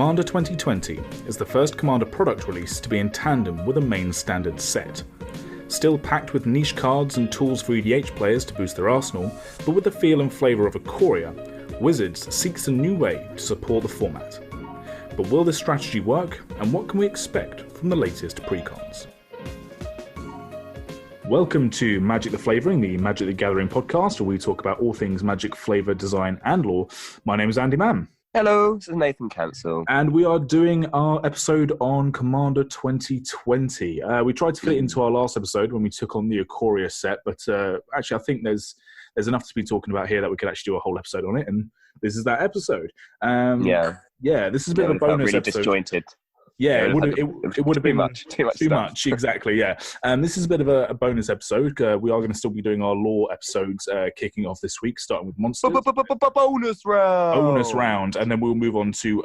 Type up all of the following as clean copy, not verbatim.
Commander 2020 is the first Commander product release to be in tandem with a main standard set. Still packed with niche cards and tools for EDH players to boost their arsenal, but with the feel and flavour of Ikoria, Wizards seeks a new way to support the format. But will this strategy work, and what can we expect from the latest precons? Welcome to Magic the Flavouring, the Magic the Gathering podcast, where we talk about all things Magic, flavour, design and lore. My name is Andy Mann. Hello, this is Nathan Cancel. And we are doing our episode on Commander 2020. We tried to fit it into our last episode when we took on the Ikoria set, but actually I think there's enough to be talking about here that we could actually do a whole episode on it, and this is that episode. Yeah, this is a bit of a bonus really episode. Disjointed. Yeah, it would have been too much, exactly, yeah. This is a bit of a bonus episode. We are going to still be doing our lore episodes kicking off this week, starting with monsters. Bonus round, and then we'll move on to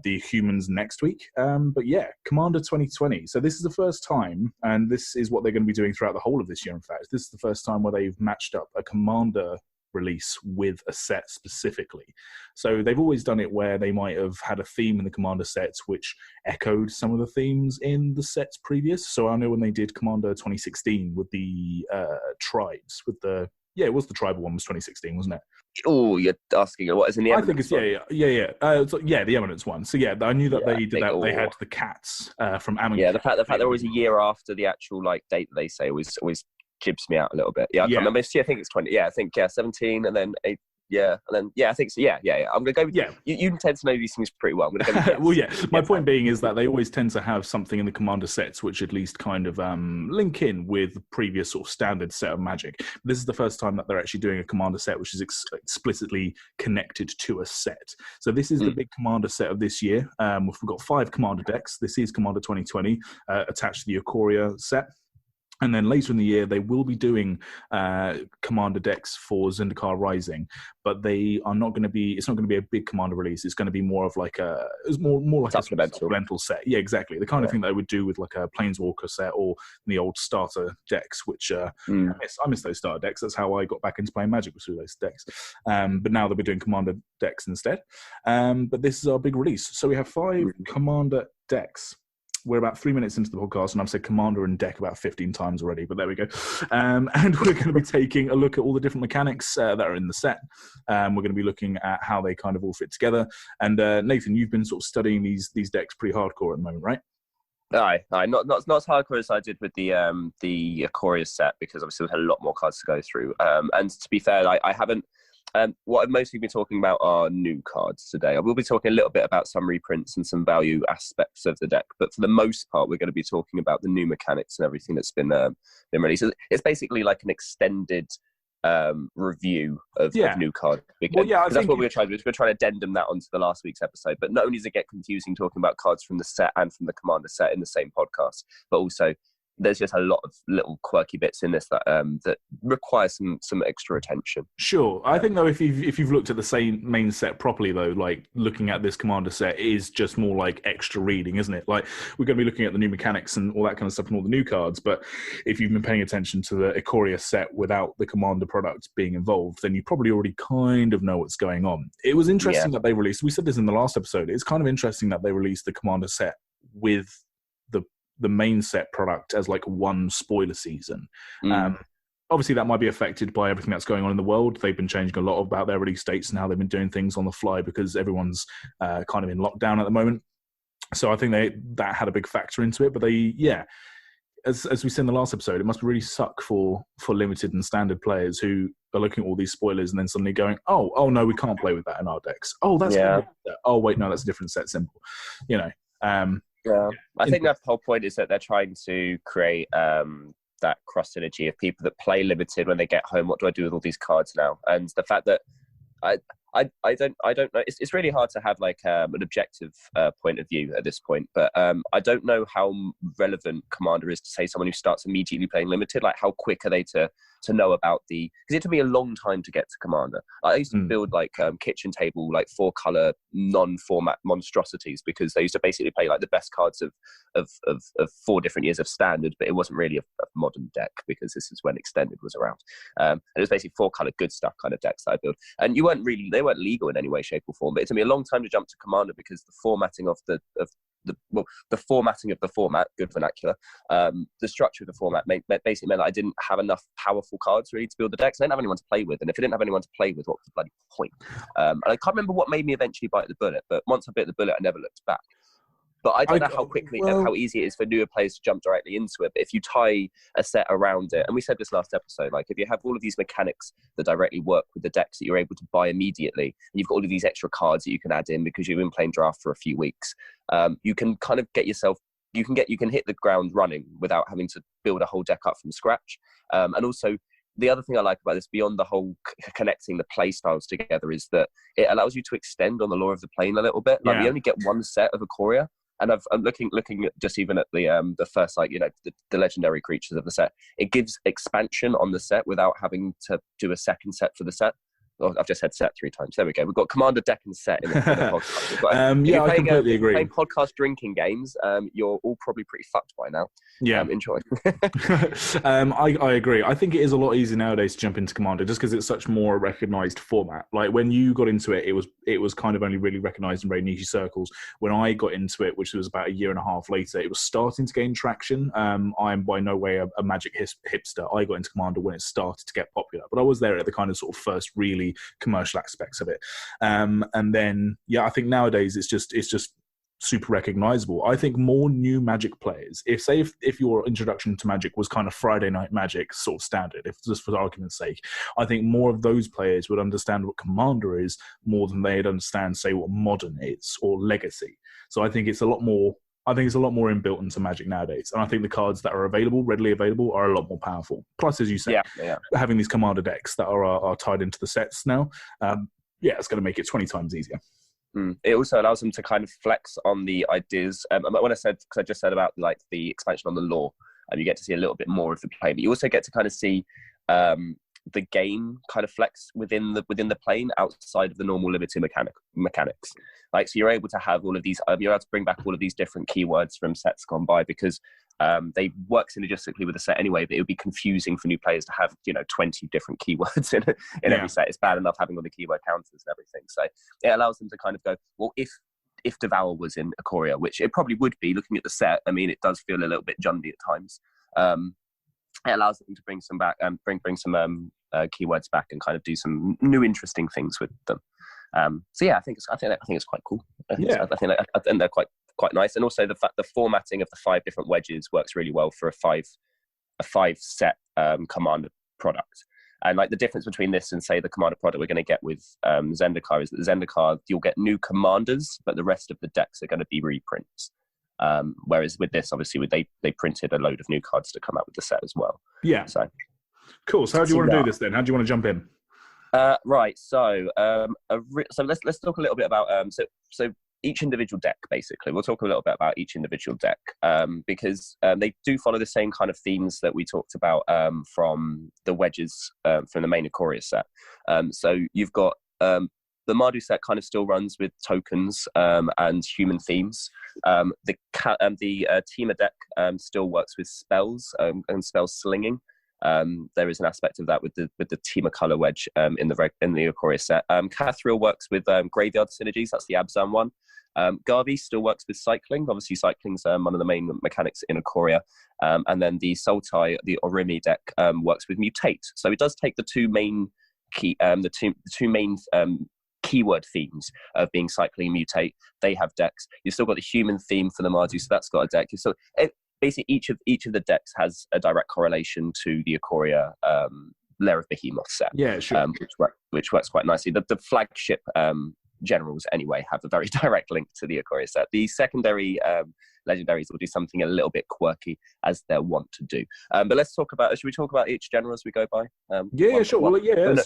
the humans next week. But yeah, Commander 2020. So this is the first time, and this is what they're going to be doing throughout the whole of this year, in fact. This is the first time where they've matched up a Commander release with a set specifically. So they've always done it where they might have had a theme in the Commander sets which echoed some of the themes in the sets previous. So I know when they did Commander 2016 with the tribes, with the it was the tribal one, was 2016, wasn't it? Oh, you're asking what is in the Eminence? I think it's the Eminence one. So yeah, I knew that they did that. They had the cats from Ammon. Yeah, the fact they're always a year after the actual date that they say always jibs me out a little bit. Yeah, I can't remember. I think it's 20. Yeah, I think 17, and then 8. Yeah, and then I think so. Yeah. I'm gonna go with You tend to know these things pretty well. I'm gonna go with well, yeah. My point being is that they always tend to have something in the Commander sets which at least kind of link in with the previous sort of standard set of Magic. This is the first time that they're actually doing a Commander set which is explicitly connected to a set. So this is the big Commander set of this year. We've got 5 Commander decks. This is Commander 2020 attached to the Ikoria set. And then later in the year, they will be doing Commander decks for Zendikar Rising, but they are not going to be. It's not going to be a big Commander release. It's going to be more of like more like a supplemental set. Yeah, exactly. The kind of thing that I would do with like a Planeswalker set or the old starter decks, which I miss those starter decks. That's how I got back into playing Magic, was through those decks. But now they'll be doing Commander decks instead. But this is our big release. So we have 5 Commander decks. We're about 3 minutes into the podcast, and I've said Commander and deck about 15 times already, but there we go. And we're going to be taking a look at all the different mechanics that are in the set. We're going to be looking at how they kind of all fit together. And Nathan, you've been sort of studying these decks pretty hardcore at the moment, right? Aye. Not as hardcore as I did with the Ikoria set, because obviously we had a lot more cards to go through. And to be fair, I haven't. What I've mostly been talking about are new cards today. I will be talking a little bit about some reprints and some value aspects of the deck, but for the most part, we're going to be talking about the new mechanics and everything that's been released. It's basically like an extended review of new cards. Because that's what we're trying to do. We're trying to addendum that onto the last week's episode. But not only does it get confusing talking about cards from the set and from the Commander set in the same podcast, but also there's just a lot of little quirky bits in this that require some extra attention. Sure. I think though, if you've looked at the same main set properly though, like looking at this Commander set is just more like extra reading, isn't it? Like we're going to be looking at the new mechanics and all that kind of stuff and all the new cards, but if you've been paying attention to the Ikoria set without the Commander product being involved, then you probably already kind of know what's going on. It was interesting that they released, we said this in the last episode, it's kind of interesting that they released the Commander set with the main set product as like one spoiler season. Obviously that might be affected by everything that's going on in the world. They've been changing a lot about their release dates and how they've been doing things on the fly because everyone's kind of in lockdown at the moment. So I think that had a big factor into it. But as we said in the last episode, it must really suck for limited and standard players who are looking at all these spoilers and then suddenly going, oh no, we can't play with that in our decks. Oh, that's oh wait, no, that's a different set symbol. I think that the whole point is that they're trying to create that cross synergy of people that play limited when they get home. What do I do with all these cards now? And the fact that I don't know. It's really hard to have like an objective point of view at this point. But I don't know how relevant Commander is to say someone who starts immediately playing limited. Like how quick are they to to know about because it took me a long time to get to Commander. I used to build like kitchen table, like 4-color non-format monstrosities, because they used to basically play like the best cards of 4 different years of standard, but it wasn't really a modern deck, because this is when extended was around. And it was basically 4-color good stuff kind of decks that I built. And they weren't legal in any way, shape or form, but it took me a long time to jump to Commander, because the formatting of the formatting of the format, good vernacular, the structure of the format basically meant that I didn't have enough powerful cards really to build the decks. I didn't have anyone to play with, and if I didn't have anyone to play with, what was the bloody point? And I can't remember what made me eventually bite the bullet, but once I bit the bullet, I never looked back. But I don't know how easy it is for newer players to jump directly into it. But if you tie a set around it, and we said this last episode, like if you have all of these mechanics that directly work with the decks that you're able to buy immediately, and you've got all of these extra cards that you can add in because you've been playing draft for a few weeks, you can kind of get yourself. You can hit the ground running without having to build a whole deck up from scratch. And also, the other thing I like about this, beyond the whole connecting the play styles together, is that it allows you to extend on the lore of the plane a little bit. Like we only get one set of Ikoria. And I'm looking at just even at the first, like, the legendary creatures of the set. It gives expansion on the set without having to do a second set for the set. Well, I've just said set 3 times. There we go. We've got Commander deck and set in the podcast. I completely agree. Playing podcast drinking games, you're all probably pretty fucked by now. Yeah. Enjoy. I agree. I think it is a lot easier nowadays to jump into Commander, just because it's such more recognised format. Like when you got into it, it was kind of only really recognised in very niche circles. When I got into it, which was about a year and a half later, it was starting to gain traction. I'm by no way a Magic hipster. I got into Commander when it started to get popular, but I was there at the kind of sort of first really commercial aspects of it. And then, I think nowadays it's just super recognizable. I think more new Magic players, if your introduction to Magic was kind of Friday Night Magic sort of standard, if just for argument's sake, I think more of those players would understand what Commander is more than they'd understand, say, what Modern is or Legacy. So I think it's a lot more inbuilt into Magic nowadays. And I think the cards that are readily available, are a lot more powerful. Plus, as you said, having these Commander decks that are tied into the sets now, it's going to make it 20 times easier. It also allows them to kind of flex on the ideas. When I just said about like the expansion on the lore, you get to see a little bit more of the play, but you also get to kind of see the game kind of flex within the plane outside of the normal limited mechanics. Like, so you're able to have all of these, you're able to bring back all of these different keywords from sets gone by, because they work synergistically with the set anyway, but it would be confusing for new players to have 20 different keywords in every set. It's bad enough having all the keyword counters and everything. So it allows them to kind of go, well, if Devour was in Ikoria, which it probably would be looking at the set, I mean, it does feel a little bit jundy at times. It allows them to bring some back, bring some keywords back, and kind of do some new interesting things with them. I think it's quite cool. I think they're quite nice, and also the fact the formatting of the 5 different wedges works really well for a 5 set Commander product. And like the difference between this and say the Commander product we're going to get with Zendikar is that the Zendikar, you'll get new commanders, but the rest of the decks are going to be reprints. Whereas with this, obviously, they printed a load of new cards to come out with the set as well. Yeah. So cool. So how do you want to do this then? How do you want to jump in? Right. So let's talk a little bit about so each individual deck. Basically, we'll talk a little bit about each individual deck because they do follow the same kind of themes that we talked about from the wedges from the main Ikoria set. So you've got the Mardu set kind of still runs with tokens and human themes. The Tima deck still works with spells and spell slinging. There is an aspect of that with the Tima color wedge in the Ikoria set. Kathril works with graveyard synergies. That's the Abzan one. Garvey still works with cycling. Obviously, cycling's one of the main mechanics in Ikoria. And then the Sultai, the Orimi deck, works with mutate. So it does take the two main keyword themes of being cycling and mutate. They have decks. You've still got the human theme for the Mardu, so that's got a deck. So basically, each of the decks has a direct correlation to the Ikoria Lair of Behemoth set. Yeah, sure. Which works quite nicely. The flagship generals, anyway, have a very direct link to the Ikoria set. The secondary legendaries will do something a little bit quirky, as they're wont to do. But let's talk about. Should we talk about each general as we go by? Sure.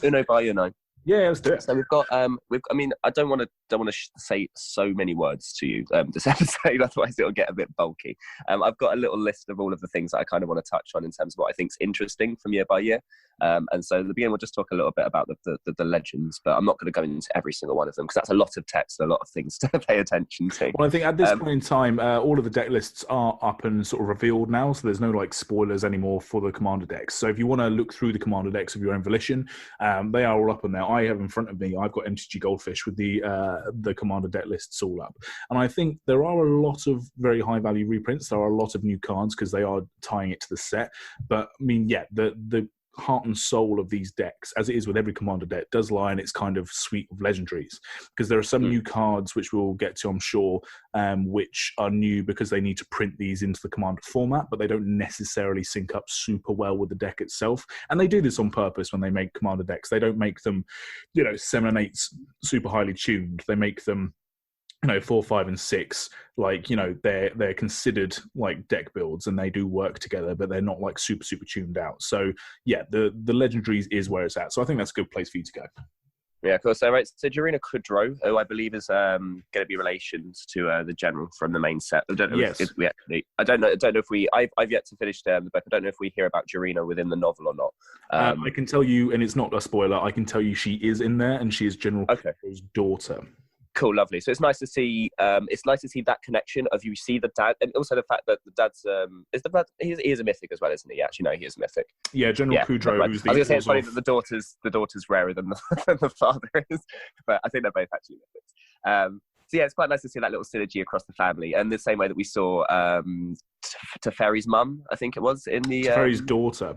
Uno by Uno. Yeah, let's do it. So I mean, I don't want to say so many words to you this episode, otherwise it'll get a bit bulky. I've got a little list of all of the things that I kind of want to touch on in terms of what I think is interesting from year by year. And so at the beginning, we'll just talk a little bit about the legends, but I'm not going to go into every single one of them because that's a lot of text and a lot of things to pay attention to. Well, I think at this point in time, all of the deck lists are up and sort of revealed now, so there's no like spoilers anymore for the commander decks. So if you want to look through the commander decks of your own volition, they are all up on there. I have in front of me, I've got MTG Goldfish with the commander deck lists all up, and I think there are a lot of very high value reprints. There are a lot of new cards because they are tying it to the set. But I mean, yeah, the heart and soul of these decks, as it is with every commander deck, does lie in its kind of suite of legendaries, because there are some new cards which we'll get to, I'm sure, which are new because they need to print these into the commander format, but they don't necessarily sync up super well with the deck itself. And they do this on purpose when they make commander decks. They don't make them, 7 and 8 super highly tuned. They make them 4, 5, and 6, like, they're considered like deck builds, and they do work together, but they're not like super tuned out. So yeah, the legendaries is where it's at. So I think that's a good place for you to go. Yeah, cool. So so Jarina Kudrow, who I believe is going to be relations to the general from the main set. I don't know. Yes. If we actually. I don't know if we. I've yet to finish the book. I don't know if we hear about Jarina within the novel or not. I can tell you, and it's not a spoiler, I can tell you she is in there, and she is General Kudrow's daughter. Cool, lovely. So it's nice to see. It's nice to see that connection of you see the dad, and also the fact that the dad's he is a mythic as well, isn't he? Actually, no, he is a mythic. Yeah, General Kudrow. Right. I was going to say it's funny that the daughter's rarer than the father is, but I think they're both actually mythics. So yeah, it's quite nice to see that little synergy across the family, and the same way that we saw Teferi's mum, I think it was in the Teferi's daughter.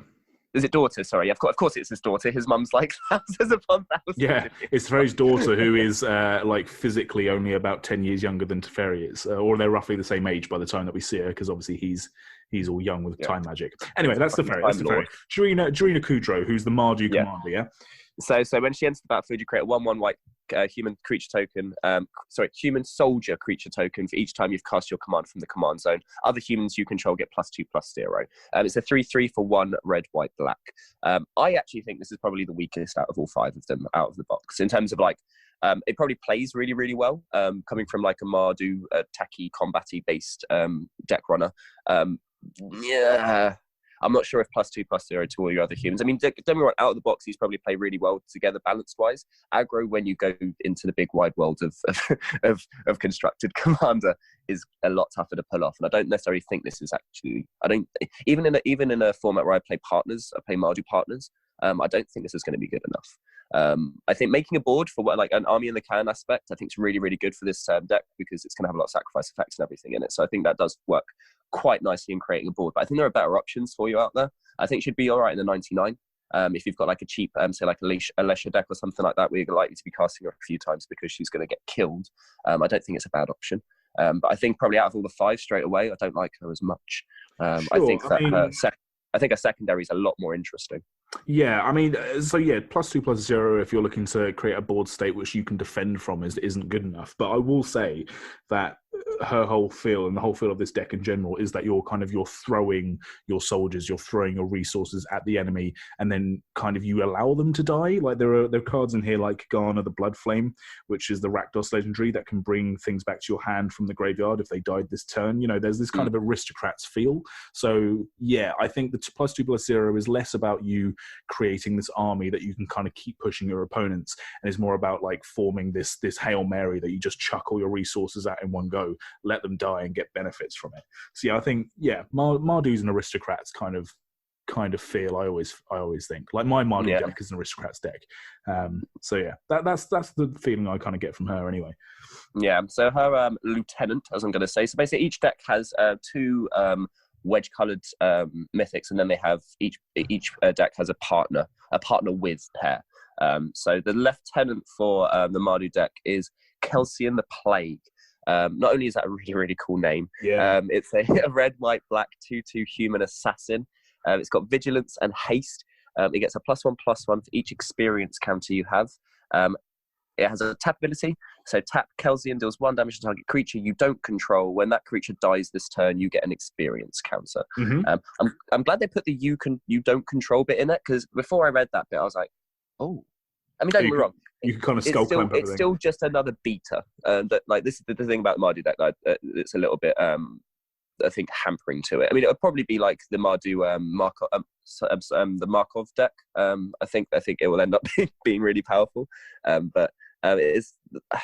Is it daughter? Sorry, yeah, of course it's his daughter. His mum's like thousands upon thousands. Yeah, it's Teferi's daughter, who is like physically only about 10 years younger than Teferi is, or they're roughly the same age by the time that we see her, because obviously he's all young with time magic. Anyway, that's Teferi. Jarina Kudrow, who's the Mardu commander. Yeah. So when she enters the battlefield, you create a 1/1 white human creature token. Human soldier creature token for each time you've cast your command from the command zone. Other humans you control get +2/+0. It's a 3/3 for 1 red, white, black. I actually think this is probably the weakest out of all 5 of them out of the box in terms of like. It probably plays really, really well, coming from like a Mardu, techie, combat-y based deck runner. Yeah. I'm not sure if +2/+0 to all your other humans. I mean, don't get me wrong, out of the box, these probably play really well together balanced-wise. Aggro, when you go into the big wide world of constructed commander, is a lot tougher to pull off. And I don't necessarily think this is actually. Even in a format where I play partners, I play Mardu partners. I don't think this is going to be good enough. I think making a board for like an army in the can aspect, I think is really, really good for this deck because it's going to have a lot of sacrifice effects and everything in it. So I think that does work quite nicely in creating a board. But I think there are better options for you out there. I think should be all right in the 99. If you've got like a cheap, say like a Lesha deck or something like that, where you're likely to be casting her a few times because she's going to get killed. I don't think it's a bad option. But I think probably out of all the 5 straight away, I don't like her as much. Sure, I think that I think a secondary is a lot more interesting. Yeah, I mean, so yeah, +2/+0 if you're looking to create a board state which you can defend from isn't good enough. But I will say that her whole feel and the whole feel of this deck in general is that you're throwing your soldiers, you're throwing your resources at the enemy, and then kind of you allow them to die. Like there are cards in here like Garner the Blood Flame, which is the Rakdos legendary that can bring things back to your hand from the graveyard if they died this turn. There's this kind of aristocrats feel. So yeah, I think the +2/+0 is less about you creating this army that you can kind of keep pushing your opponents, and it's more about like forming this Hail Mary that you just chuck all your resources at in one go, let them die and get benefits from it. So yeah, I think Mardu's an aristocrats kind of feel. I always think like my Mardu deck is an aristocrats deck. So yeah, that's the feeling I kind of get from her anyway. Yeah. So her lieutenant, as I'm going to say. So basically, each deck has 2 wedge-colored mythics, and then they have each deck has a partner with pair. So the lieutenant for the Mardu deck is Kelsian the Plague. Not only is that a really, really cool name, it's a red, white, black 2/2 human assassin. It's got vigilance and haste. It gets a +1/+1 for each experience counter you have. It has a tap ability. So tap Kelsian deals 1 damage to target creature you don't control. When that creature dies this turn, you get an experience counter. Mm-hmm. I'm glad they put the you don't control bit in it, because before I read that bit, I was like, oh, I mean, don't get me wrong. You can kind of skull clamp everything. It's still just another beta. That like this is the thing about the Mardu deck. It's a little bit I think hampering to it. I mean, it would probably be like the Mardu the Markov deck. I think it will end up being really powerful. But it is.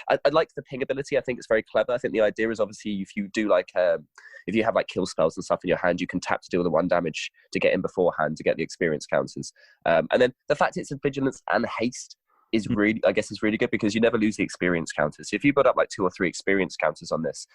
I like the ping ability. I think it's very clever. I think the idea is obviously if you do like if you have like kill spells and stuff in your hand, you can tap to deal the 1 damage to get in beforehand to get the experience counters. And then the fact it's a vigilance and haste is really, I guess, is really good because you never lose the experience counters. So if you put up like 2 or 3 experience counters on this,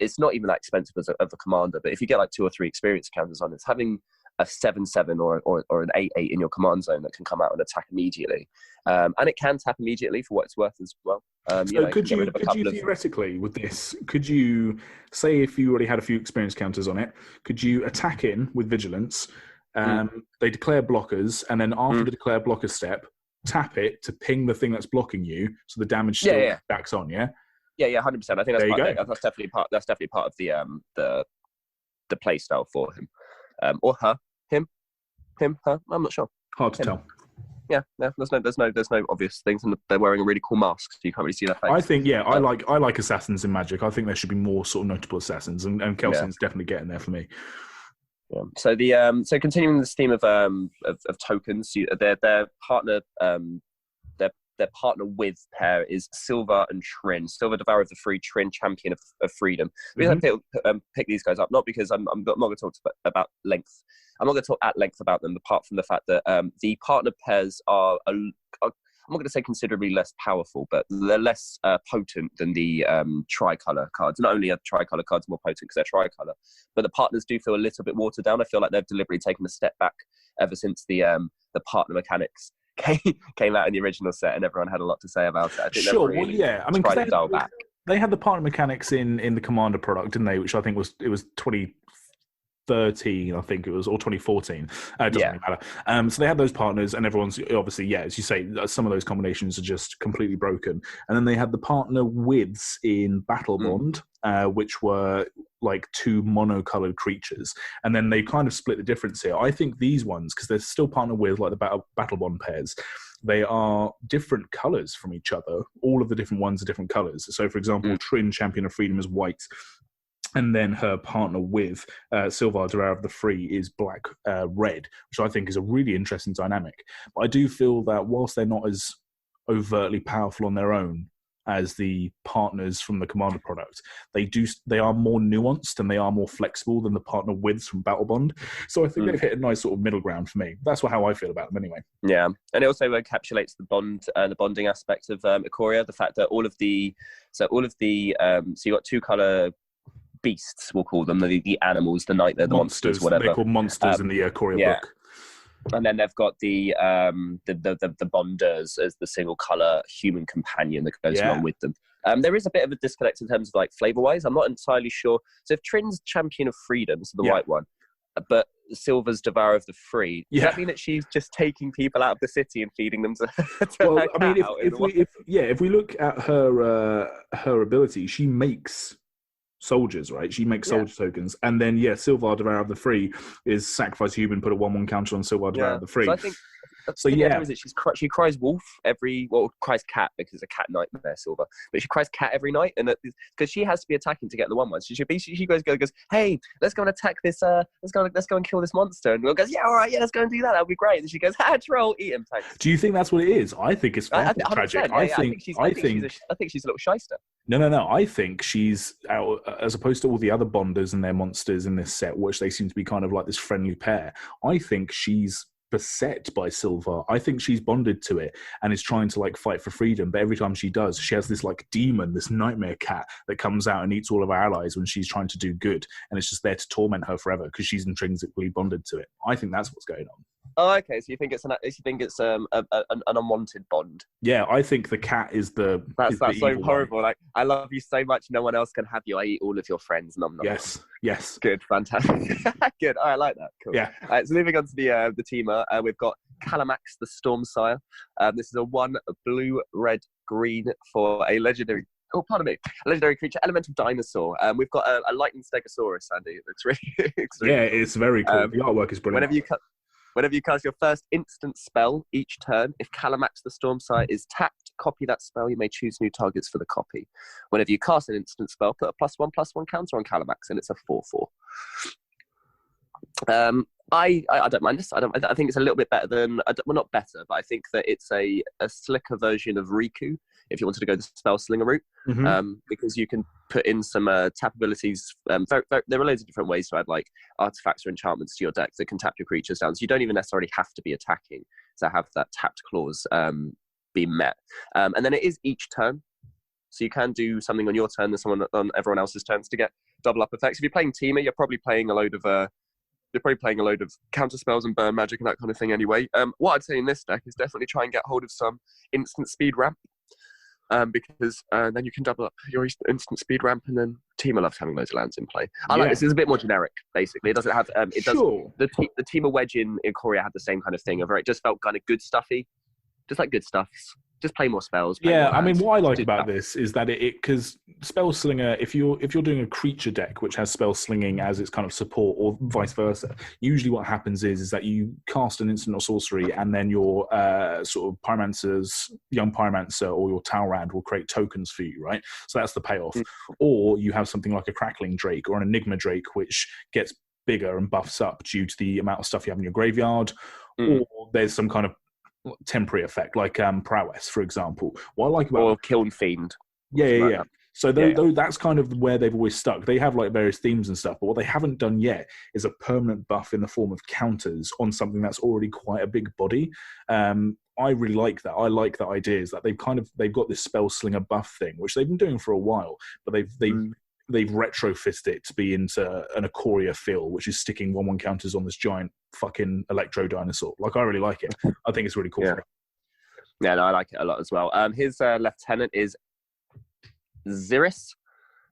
it's not even that expensive as a commander. But if you get like 2 or 3 experience counters on this, having a 7/7 or an 8/8 in your command zone that can come out and attack immediately, and it can tap immediately for what it's worth as well. Could you theoretically with this? Could you say if you already had a few experience counters on it, could you attack in with vigilance? They declare blockers, and then after the declare blocker step, tap it to ping the thing that's blocking you, so the damage still backs on. Yeah, 100%. I think that's definitely part. That's definitely part of the play style for him, or her, him, her. I'm not sure. Hard to tell. Yeah. There's no obvious things, and they're wearing a really cool mask, so you can't really see their face. I think, I like assassins in Magic. I think there should be more sort of notable assassins, and Kelsey's definitely getting there for me. Yeah. So so continuing this theme of tokens, their partner their partner with pair is Silva and Trin. Silva, Devourer of the Free, Trin, Champion of Freedom. The reason I pick these guys up, not because I'm not going to talk about length. I'm not going to talk at length about them, apart from the fact that the partner pairs are I'm not going to say considerably less powerful, but they're less potent than the tricolour cards. Not only are tricolour cards more potent because they're tricolour, but the partners do feel a little bit watered down. I feel like they've deliberately taken a step back ever since the partner mechanics came out in the original set, and everyone had a lot to say about it. I think tried to dial back. They had the partner mechanics in the Commander product, didn't they? Which I think was 2013, I think it was, or 2014. It doesn't really matter. So they had those partners, and everyone's obviously, as you say, some of those combinations are just completely broken. And then they had the partner widths in Battle Bond, which were like 2 monocolored creatures. And then they kind of split the difference here. I think these ones, because they're still partner with like the Battle Bond pairs, they are different colors from each other. All of the different ones are different colors. So, for example, Trin, Champion of Freedom, is white. And then her partner with Silva, Devourer of the Free, is black, red, which I think is a really interesting dynamic. But I do feel that whilst they're not as overtly powerful on their own as the partners from the Commander product, they are more nuanced and they are more flexible than the partner widths from Battle Bond. So I think they've hit a nice sort of middle ground for me. That's how I feel about them anyway. Yeah, and it also encapsulates the bonding aspect of Ikoria, the fact that so you got 2 color beasts, we'll call them, the animals, the monsters, whatever. They're called monsters in the Ikoria book. And then they've got the bonders as the single color human companion that goes along with them. There is a bit of a disconnect in terms of like flavor wise. I'm not entirely sure. So if Trin's Champion of Freedom, so the white one, but Silva's Devourer of the Free, does that mean that she's just taking people out of the city and feeding them to well, I mean, if we look at her ability, she makes soldiers, right? She makes soldier tokens, and then Silva, Devourer of the Free, is sacrifice human, put a 1/1 counter on Silva, Devourer of the Free. So I think is that she cries wolf cries cat because a cat nightmare, Silva, but she cries cat every night, and because she has to be attacking to get the 1/1. So she goes, hey, let's go and attack this. Let's go and kill this monster, and Will goes, all right, let's go and do that. That'll be great. And she goes, troll, eat him. Thanks. Do you think that's what it is? I think it's tragic. I think she's a little shyster. No. I think she's as opposed to all the other bonders and their monsters in this set, which they seem to be kind of like this friendly pair. I think she's beset by Silva. I think she's bonded to it and is trying to like fight for freedom, but every time she does, she has this like demon, this nightmare cat that comes out and eats all of our allies when she's trying to do good, and it's just there to torment her forever because she's intrinsically bonded to it. I think that's what's going on. Oh, okay. So you think it's an unwanted bond? Yeah, I think the cat is the. That's so horrible. One. Like, I love you so much. No one else can have you. I eat all of your friends. Nom, nom, yes. Good, fantastic. Good. I like that. Cool. Yeah. All right, so moving on to the teamer, we've got Calamax, the Stormsire. This is a 1 blue, red, green for a legendary. Oh, pardon me. A legendary creature, elemental dinosaur. We've got a lightning stegosaurus, Andy. It looks really. Yeah, it's very cool. The artwork is brilliant. Whenever you cast your first instant spell each turn, if Calamax the Stormsight is tapped, copy that spell. You may choose new targets for the copy. Whenever you cast an instant spell, put a +1/+1 counter on Calamax, and it's a 4/4. I don't mind this. I think it's a little bit better than, well, not better, but I think that it's a slicker version of Riku, if you wanted to go the spell slinger route, because you can put in some tap abilities. There are loads of different ways to add like artifacts or enchantments to your deck that can tap your creatures down. So you don't even necessarily have to be attacking to have that tapped clause be met. And then it is each turn. So you can do something on your turn and someone on everyone else's turns to get double up effects. If you're playing Teamer, you're probably playing a load of counter spells and burn magic and that kind of thing anyway. What I'd say in this deck is definitely try and get hold of some instant speed ramp, because then you can double up your instant speed ramp, and then Teamer loves having loads of lands in play. I like this. It's a bit more generic, basically. It doesn't have the Teamer wedge in Ikoria had the same kind of thing of it just felt kind of good stuffy, just like good stuffs. Just play more spells. I mean, what I like about this is that because Spell Slinger, if you're doing a creature deck which has Spell Slinging as its kind of support, or vice versa, usually what happens is that you cast an instant or sorcery, and then your sort of young Pyromancer or your Talrand will create tokens for you, right? So that's the payoff. Or you have something like a Crackling Drake or an Enigma Drake, which gets bigger and buffs up due to the amount of stuff you have in your graveyard. Or there's some kind of temporary effect, like Prowess, for example. What I like about or Kiln Fiend. Yeah. So that's kind of where they've always stuck. They have like various themes and stuff, but what they haven't done yet is a permanent buff in the form of counters on something that's already quite a big body. I really like that. I like the idea is that they've got this Spell Slinger buff thing, which they've been doing for a while, but they've retrofitted it to be into an Ikoria feel, which is sticking 1/1 counters on this giant fucking electro dinosaur. Like, I really like it. I think it's really cool. Yeah, no, I like it a lot as well. His lieutenant is Xeris.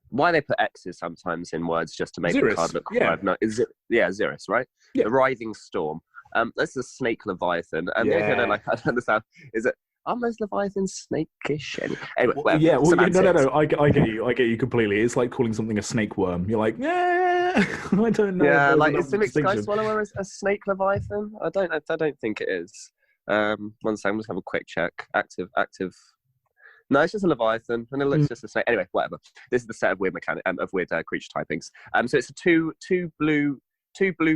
Why they put X's sometimes in words just to make the card look cool. Xeris, right? Yeah. The Writhing Storm. That's a snake Leviathan. And the only thing I don't understand is that are most Leviathans snake-ish? Anyway, no. I get you completely. It's like calling something a snake worm. You're like, I don't know. Yeah, like is the Sky Swallower a snake Leviathan? I don't think it is. One second, let's have a quick check. Active. No, it's just a Leviathan, and it looks just a snake. Anyway, whatever. This is the set of weird creature typings. So it's a two blue,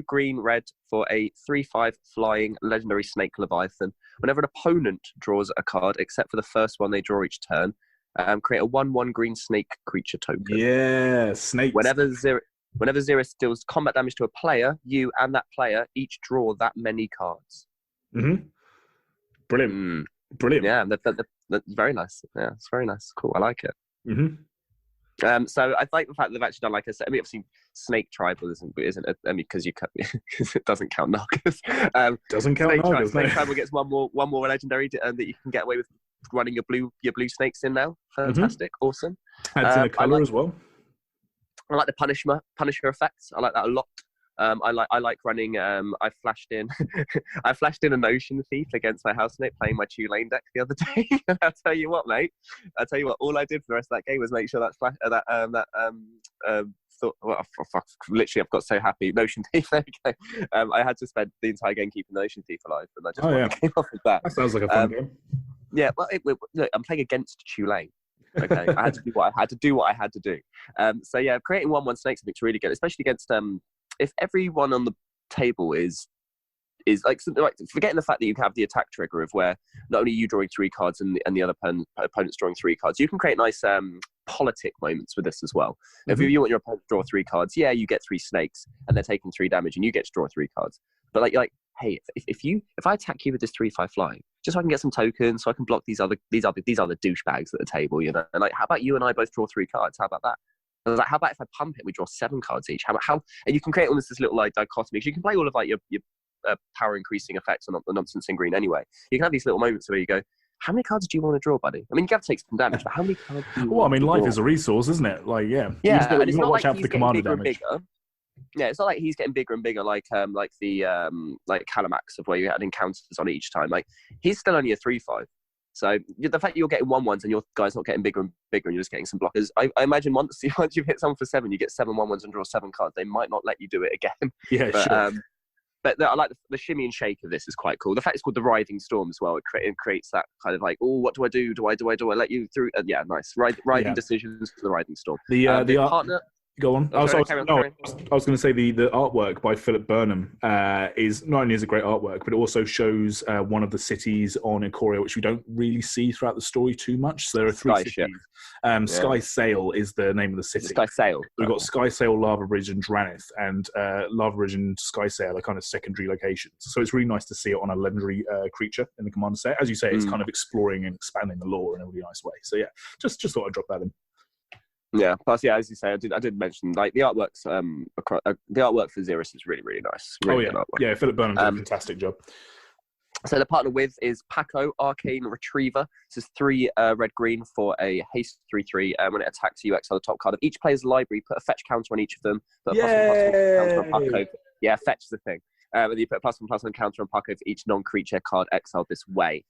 green, red for a 3/5 flying legendary snake Leviathan. Whenever an opponent draws a card, except for the first one they draw each turn, create a 1/1 green snake creature token. Yeah, snakes. Whenever Xeris deals combat damage to a player, you and that player each draw that many cards. Brilliant. Yeah, that's very nice. Yeah, it's very nice. Cool. I like it. So I like the fact that they've actually done like obviously Snake Tribal isn't because it doesn't count Nagas. Doesn't count Nagas. Snake Tribal gets one more legendary that you can get away with running your blue snakes in now. Fantastic, awesome. Adds in a colour as well. I like the Punisher effects. I like that a lot. I like running. I flashed in an Ocean Thief against my housemate playing my Tulane deck the other day. I'll tell you what, mate. All I did for the rest of that game was make sure literally, I've got so happy. Ocean Thief. There we go. I had to spend the entire game keeping the Ocean Thief alive, and I just won the game off of that. That sounds like a fun game. Yeah, well, look, I'm playing against Tulane. Okay, I had to do what I had to do. So yeah, creating 1/1 snakes I think is really good, especially against if everyone on the table is like forgetting the fact that you have the attack trigger of where not only you drawing 3 cards and the other opponent's drawing 3 cards, you can create nice politic moments with this as well. If you want your opponent to draw 3 cards, you get 3 snakes and they're taking 3 damage and you get to draw 3 cards. But like hey, if I attack you with this 3/5 flying, just so I can get some tokens, so I can block these other douchebags at the table, you know. And like, how about you and I both draw 3 cards? How about that? And I was like, how about if I pump it, we draw 7 cards each? And you can create almost this little like dichotomy, because you can play all of like your power increasing effects on the nonsense in green anyway. You can have these little moments where you go, how many cards do you want to draw, buddy? I mean, you have to take some damage, but how many cards do you want to life draw? is a resource, isn't it? Like, and it's not like he's getting bigger and bigger. Yeah, it's not like he's getting bigger and bigger like the Calamax of where you had encounters on each time. Like, he's still only a 3/5. So the fact that you're getting 1/1s and your guy's not getting bigger and bigger and you're just getting some blockers, I imagine once you've hit someone for 7, you get 7 1/1s and draw 7 cards. They might not let you do it again. Yeah, but, sure. but I like the shimmy and shake of this is quite cool. The fact it's called the Writhing Storm as well, it creates that kind of like, oh, what do I do? Do I let you through? Yeah, nice. Writhing decisions for the Writhing Storm. The partner. Go on. I was going to say the artwork by Philip Burnham is not only is a great artwork, but it also shows one of the cities on Ikoria, which we don't really see throughout the story too much. So there are three cities. Sky Sail is the name of the city. Sky Sail. We've got Sky Sail, Lava Bridge, and Dranith, and Lava Bridge and Sky Sail are kind of secondary locations. So it's really nice to see it on a legendary creature in the commander set. As you say, it's kind of exploring and expanding the lore in a really nice way. So yeah, just thought I'd drop that in. Yeah, plus as you say, I did mention like the artworks. The artwork for Xeris is really, really nice. Really good artwork. Yeah, Philip Burnham did a fantastic job. So the partner with is Paco, Arcane Retriever. This is 3 red-green for a haste 3/3. When it attacks you, exile the top card of each player's library, put a fetch counter on each of them. Put a +1/+1 counter on Paco. Yeah, fetch the thing. And you put a +1/+1 counter on Paco for each non-creature card exiled this way.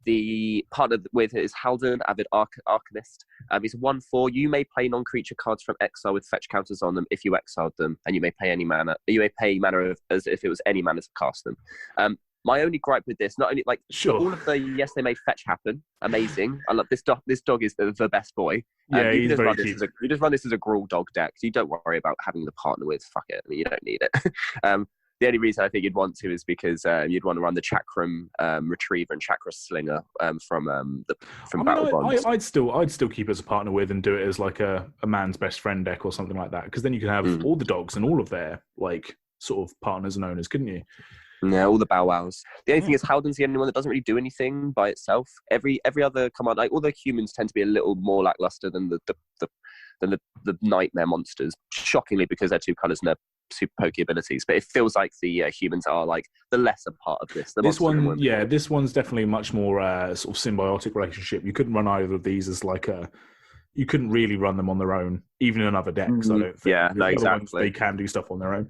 The partner with it is Halden, Avid Arcanist. He's a 1/4. You may play non-creature cards from exile with fetch counters on them if you exiled them, and you may pay any mana. You may pay mana as if it was any mana to cast them. My only gripe with this, not only like all of the yes, they may fetch happen. Amazing. I love this dog. This dog is the best boy. Yeah, he's very cute. You just run this as a Gruul dog deck. So you don't worry about having the partner with. Fuck it. I mean, you don't need it. The only reason I think you'd want to is because you'd want to run the Chakram Retriever and Chakra Slinger from Battle Bonds. I'd still keep it as a partner with and do it as like a man's best friend deck or something like that, because then you can have all the dogs and all of their like sort of partners and owners, couldn't you? Yeah, all the bow wows. The only thing is Halden's the only one that doesn't really do anything by itself. Every other command, like all the humans tend to be a little more lackluster than the nightmare monsters. Shockingly, because they're 2 colours and they're super pokey abilities. But it feels like the humans are like the lesser part of this. This one's definitely much more sort of symbiotic relationship. You couldn't run either of these as like a. You couldn't really run them on their own, even in other decks. I don't think. Yeah, no, exactly. They can do stuff on their own.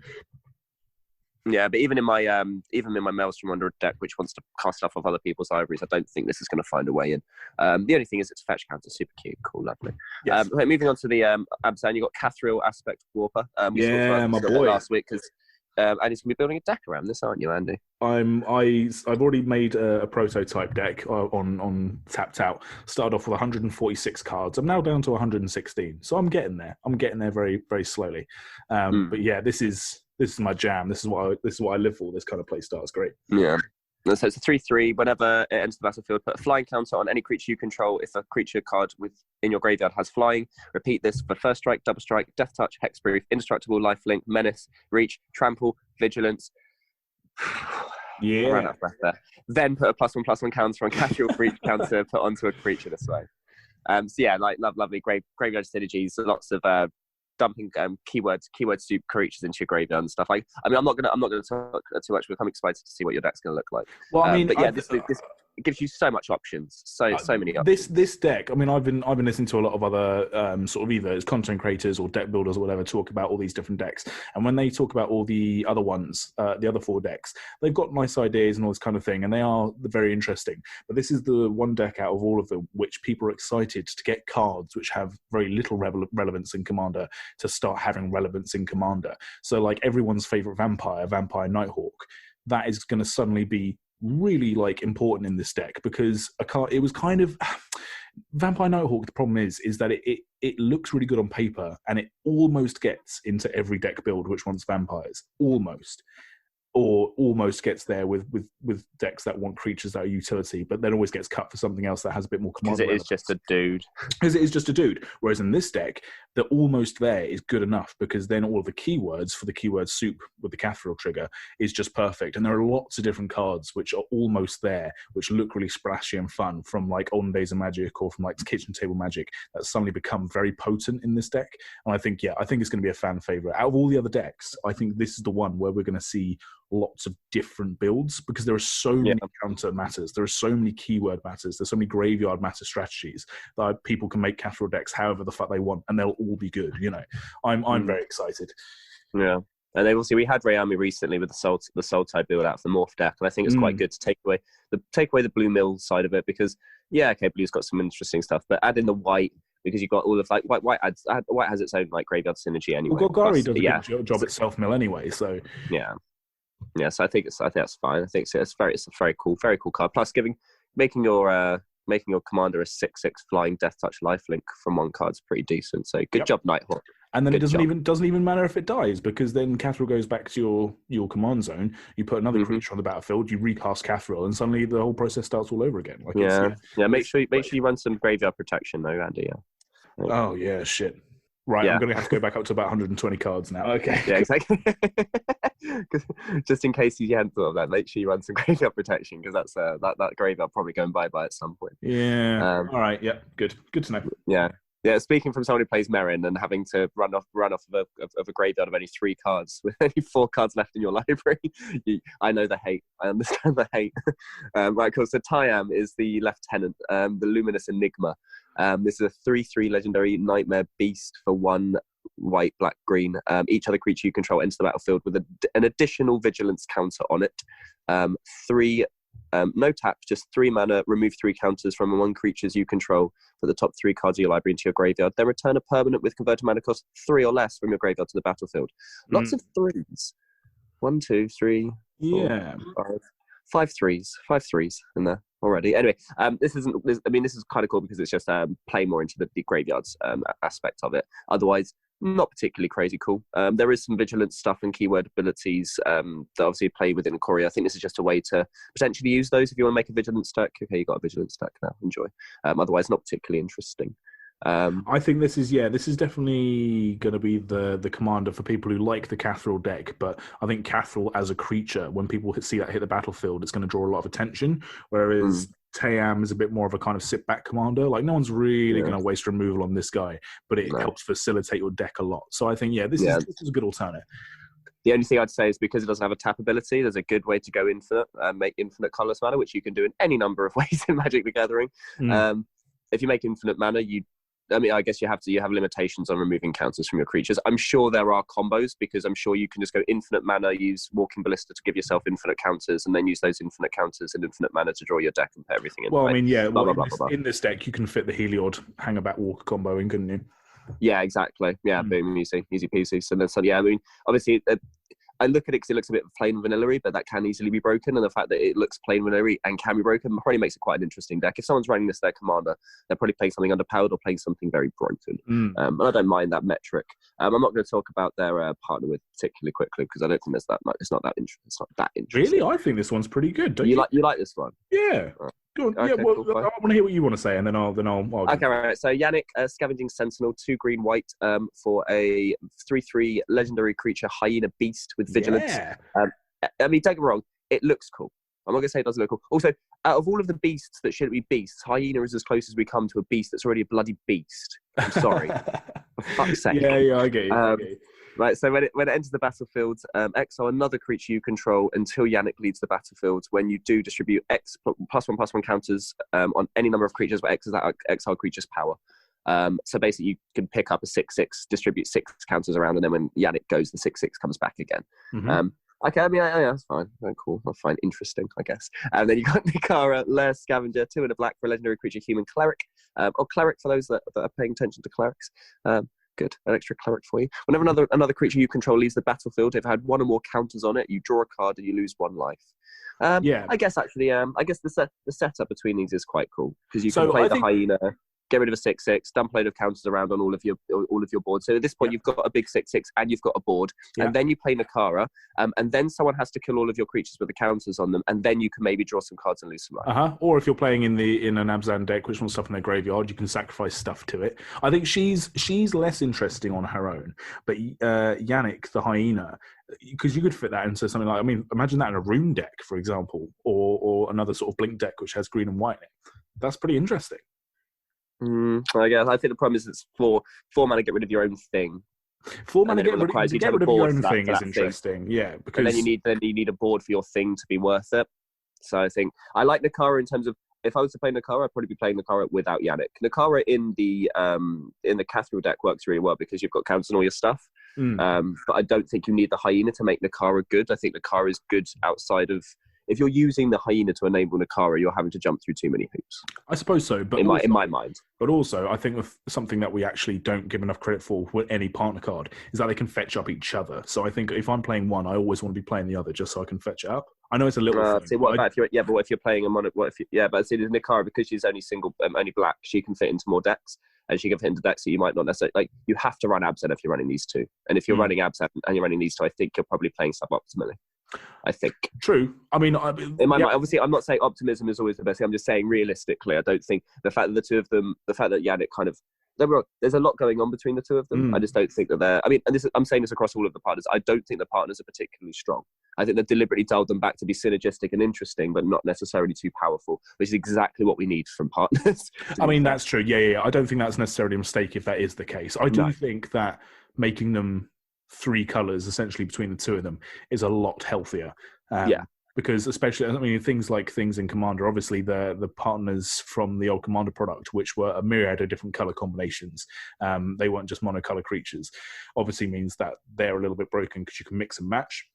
Yeah, but even in my Maelstrom Wanderer deck, which wants to cast stuff off other people's ivories, I don't think this is going to find a way in. The only thing is its fetch counter super cute, cool, lovely. Yes. Moving on to the Abzan, you've got Cathril Aspect Warper. My boy. Last week because Andy's going to be building a deck around this, aren't you, Andy? I've already made a prototype deck on Tapped Out. Started off with 146 cards. I'm now down to 116, so I'm getting there. I'm getting there very, very slowly. But yeah, this is my jam. This is what I live for. This kind of play style is great. Yeah. So it's a 3/3. Whenever it enters the battlefield, put a flying counter on any creature you control. If a creature card in your graveyard has flying, repeat this for first strike, double strike, death touch, hexproof, indestructible, lifelink, menace, reach, trample, vigilance. Yeah. I ran out of breath there. Then put a +1/+1 counter on casual for each counter put onto a creature this way. So yeah, like lovely graveyard synergies. Lots of dumping keyword soup creatures into your graveyard and stuff. Like, I mean, I'm not gonna talk too much, but I'm excited to see what your deck's gonna look like. Well, I mean, but yeah, this it gives you so much options, so many options. This deck, I mean, I've been listening to a lot of other sort of either as content creators or deck builders or whatever talk about all these different decks, and when they talk about all the other ones, the other 4 decks, they've got nice ideas and all this kind of thing, and they are very interesting. But this is the one deck out of all of them which people are excited to get cards which have very little relevance in Commander to start having relevance in Commander. So like everyone's favorite Vampire Nighthawk, that is going to suddenly be really like important in this deck, because it was kind of Vampire Nighthawk. The problem is that it looks really good on paper, and it almost gets into every deck build which wants vampires, almost gets there with decks that want creatures that are utility, but then always gets cut for something else that has a bit more command. Because it is just a dude. Because it is just a dude. Whereas in this deck, the almost there is good enough, because then all of the keywords for the keyword soup with the Cathril trigger is just perfect. And there are lots of different cards which are almost there, which look really splashy and fun from like olden days of Magic or from like kitchen table Magic, that suddenly become very potent in this deck. And I think it's going to be a fan favorite. Out of all the other decks, I think this is the one where we're going to see lots of different builds, because there are so many counter matters, there are so many keyword matters, there's so many graveyard matter strategies that people can make Cathril decks however the fuck they want, and they'll all be good. I'm very excited. Yeah. And obviously we had Rayami recently with the soul type build out for the morph deck, and I think it's quite good to take away the blue mill side of it, because blue's got some interesting stuff, but add in the white, because you've got all of like white has its own like graveyard synergy anyway. Well, Golgari does a good job at self mill anyway, so yeah. Yeah, so I think that's fine. I think it's a very cool card. Plus, making your commander a 6/6 flying death touch lifelink from one card's pretty decent. So good job, Nighthawk. And then Good it doesn't even matter if it dies, because then Catherall goes back to your command zone. You put another creature on the battlefield, you recast Catherall, and suddenly the whole process starts all over again. Like Make sure you run some graveyard protection though, Andy. Yeah. Oh yeah, shit. Right, I'm going to have to go back up to about 120 cards now. Okay. Yeah, exactly. Just in case you hadn't thought of that, make sure you run some graveyard protection, because that's that graveyard probably going bye-bye at some point. Yeah. All right. Yeah. Good to know. Yeah. Yeah, speaking from someone who plays Merrin and having to run off of a graveyard of only 3 cards with only 4 cards left in your library, I know the hate. I understand the hate. Right, cool. So Tyam is the lieutenant, the Luminous Enigma. This is a 3/3 legendary nightmare beast for 1 white, black, green. Each other creature you control enters the battlefield with an additional vigilance counter on it. 3. No tap, just 3 mana, remove 3 counters from among creatures you control. Put the top 3 cards of your library into your graveyard. Then return a permanent with converted mana cost 3 or less from your graveyard to the battlefield. Lots of 3s. 1, 2, 3, 4, 5 3s. 5 3s in there already. Anyway, this is kind of cool because it's just play more into the graveyards aspect of it. Otherwise, not particularly crazy cool. There is some vigilance stuff and keyword abilities that obviously play within Ikoria. I think this is just a way to potentially use those if you want to make a vigilance deck. Okay, you got a vigilance deck now. Enjoy. Otherwise, not particularly interesting. I think this is definitely going to be the commander for people who like the Catherall deck. But I think Catherall as a creature, when people see that hit the battlefield, it's going to draw a lot of attention. Whereas Tayam is a bit more of a kind of sit-back commander. Like, no one's really going to waste removal on this guy, but it helps facilitate your deck a lot. So I think, this is a good alternative. The only thing I'd say is because it doesn't have a tap ability, there's a good way to go infinite and make infinite colorless mana, which you can do in any number of ways in Magic the Gathering. If you make infinite mana, I guess you have limitations on removing counters from your creatures. I'm sure there are combos, because I'm sure you can just go infinite mana, use Walking Ballista to give yourself infinite counters, and then use those infinite counters and infinite mana to draw your deck and put everything in. Well, in this deck, you can fit the Heliod Hangaback Walker combo in, couldn't you? Yeah, exactly. Yeah, boom, easy peasy. Obviously, I look at it because it looks a bit plain vanilla-y, but that can easily be broken. And the fact that it looks plain vanilla-y and can be broken probably makes it quite an interesting deck. If someone's running this their commander, they're probably playing something underpowered or playing something very broken. And I don't mind that metric. I'm not going to talk about their partner with particularly quickly, because I don't think there's that much. It's not that interesting. Really, I think this one's pretty good. Don't you like this one? Yeah. Go on. Okay, cool, I want to hear what you want to say, and then I'll okay, right. So Yannick, Scavenging Sentinel, 2 green white, for a 3/3 legendary creature, Hyena Beast with vigilance. Yeah. Don't get me wrong, it looks cool. I'm not going to say it doesn't look cool. Also, out of all of the beasts that shouldn't be beasts, Hyena is as close as we come to a beast that's already a bloody beast. I'm sorry. For fuck's sake. Yeah, I get you. Right, so when it enters the battlefield, exile another creature you control until Yannick leads the battlefield. When you do, distribute X +1/+1 counters on any number of creatures where X is that exile creature's power. So basically, you can pick up a 6/6, distribute 6 counters around, and then when Yannick goes, the 6/6 comes back again. Okay, that's fine. Cool. That's fine. Interesting, I guess. And then you got Nikara, Lair Scavenger, 2 and a black for a legendary creature, Human Cleric, or Cleric for those that are paying attention to clerics. Good, an extra cleric for you. Whenever another creature you control leaves the battlefield, if it had 1 or more counters on it, you draw a card and you lose 1 life. I guess the setup between these is quite cool, because you can play the Hyena, get rid of a 6/6, dump a load of counters around on all of your boards. So at this point, you've got a big 6/6 and you've got a board, and then you play Nakara, and then someone has to kill all of your creatures with the counters on them, and then you can maybe draw some cards and lose some life. Or if you're playing in an Abzan deck which wants stuff in their graveyard, you can sacrifice stuff to it. I think she's less interesting on her own, but Yannick the Hyena, because you could fit that into something like, imagine that in a Rune deck, for example, or another sort of Blink deck which has green and white in it. That's pretty interesting. I guess. I think the problem is it's 4 mana, get rid of your own thing. 4 mana, get rid of your own thing is interesting. Yeah, because and then you need a board for your thing to be worth it. So I think I like Nakara in terms of, if I was to play Nakara, I'd probably be playing Nakara without Yannick. Nakara in the Catherall deck works really well because you've got counters on all your stuff. But I don't think you need the Hyena to make Nakara good. I think Nakara is good outside of if you're using the hyena to enable Nakara, you're having to jump through too many hoops. I suppose so, but in my mind. But also, I think something that we actually don't give enough credit for with any partner card is that they can fetch up each other. So I think if I'm playing one, I always want to be playing the other just so I can fetch it up. I know it's a little thing. See, what about if you're playing a mono? But see, Nakara, because she's only only black, she can fit into more decks, and she can fit into decks that you might not necessarily like. You have to run Abzan if you're running these two, and if you're running Abzan and you're running these two, I think you're probably playing suboptimally. I think. True. I mean, in my mind, obviously, I'm not saying optimism is always the best thing. I'm just saying realistically, I don't think the fact that the two of them, the fact that Yannick kind of, there's a lot going on between the two of them. I just don't think that they're. I mean, and I'm saying this across all of the partners. I don't think the partners are particularly strong. I think they've deliberately dialed them back to be synergistic and interesting, but not necessarily too powerful, which is exactly what we need from partners. I mean, that's true. Yeah. I don't think that's necessarily a mistake if that is the case. I do think that making them 3 colours essentially between the two of them is a lot healthier. Because especially, I mean, things in Commander, obviously the partners from the old Commander product, which were a myriad of different colour combinations, they weren't just monocolour creatures, obviously means that they're a little bit broken because you can mix and match.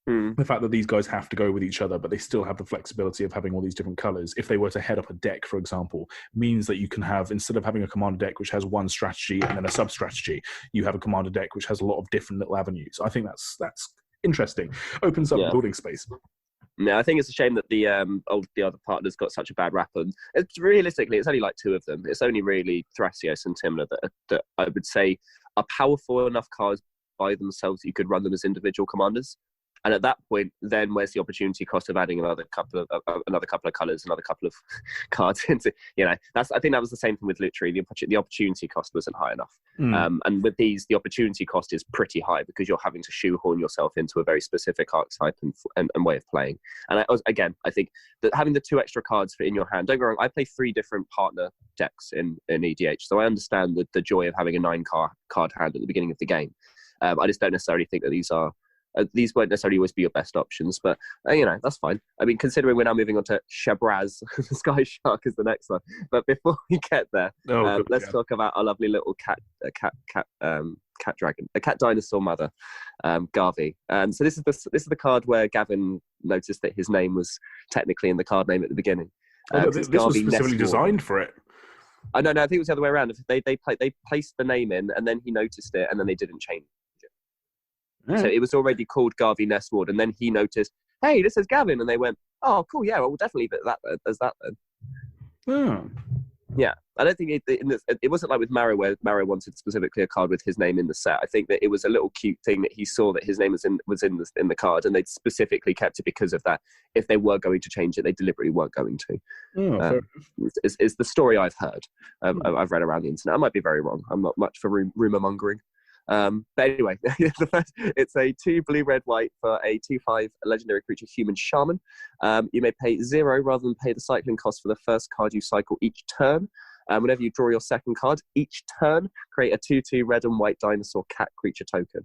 The fact that these guys have to go with each other, but they still have the flexibility of having all these different colours, if they were to head up a deck, for example, means that you can have, instead of having a commander deck which has one strategy and then a sub-strategy, you have a commander deck which has a lot of different little avenues. I think that's interesting. Opens up building space. Yeah, I think it's a shame that the other partners got such a bad rap, and realistically, it's only like 2 of them. It's only really Thrasios and Timna that I would say are powerful enough cards by themselves that you could run them as individual commanders. And at that point, then where's the opportunity cost of adding another couple of colours, another couple of cards into? I think that was the same thing with literally the opportunity cost wasn't high enough. And with these, the opportunity cost is pretty high because you're having to shoehorn yourself into a very specific archetype and way of playing. And I think that having the 2 extra cards in your hand. Don't get me wrong, I play 3 different partner decks in EDH, so I understand the joy of having a 9-card hand at the beginning of the game. I just don't necessarily think that these won't necessarily always be your best options, but that's fine. I mean, considering we're now moving on to Shabraz, the Sky Shark is the next one. But before we get there, let's talk about our lovely little cat dragon, a cat dinosaur mother, Garvey. So this is the card where Gavin noticed that his name was technically in the card name at the beginning. This was specifically designed for it. No, I think it was the other way around. They placed the name in, and then he noticed it, and then they didn't change. So it was already called Garvey Nestward, and then he noticed, hey, this is Gavin, and they went, oh, cool, yeah, well, we'll definitely leave it as that then. Yeah, I don't think it wasn't like with Maro, where Maro wanted specifically a card with his name in the set. I think that it was a little cute thing that he saw that his name was in the card, and they specifically kept it because of that. If they were going to change it, they deliberately weren't going to. Is the story I've heard. I've read around the internet. I might be very wrong. I'm not much for rumour mongering. But anyway, it's a 2 blue, red, white for a 2/5 legendary creature, human shaman. You may pay 0 rather than pay the cycling cost for the first card you cycle each turn. Whenever you draw your second card, each turn, create a 2/2 red and white dinosaur cat creature token.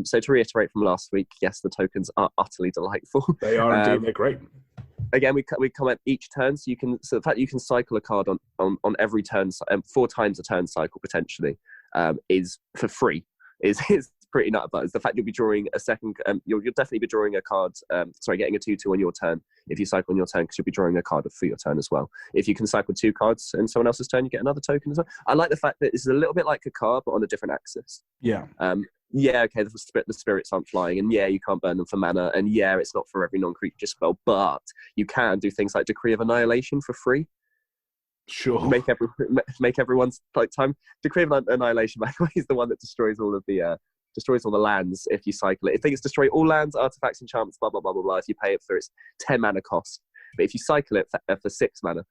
So to reiterate from last week, yes, the tokens are utterly delightful. They are indeed. They're great. Again, we comment each turn, so the fact you can cycle a card on every turn, 4 times a turn cycle potentially, is for free. Is pretty nut butters. The fact you'll be drawing a second, you'll definitely be drawing a card. Getting a 2/2 on your turn if you cycle on your turn, because you'll be drawing a card for your turn as well. If you can cycle 2 cards in someone else's turn, you get another token as well. I like the fact that this is a little bit like a card, but on a different axis. Yeah. Okay, the spirits aren't flying, and you can't burn them for mana, and it's not for every non-creature spell, but you can do things like Decree of Annihilation for free. Sure. Make everyone's time. Decree of Annihilation, by the way, is the one that destroys all the lands if you cycle it. If things destroy all lands, artifacts, enchantments, blah blah blah blah blah. If you pay it for its 10 mana cost, but if you cycle it for 6 mana,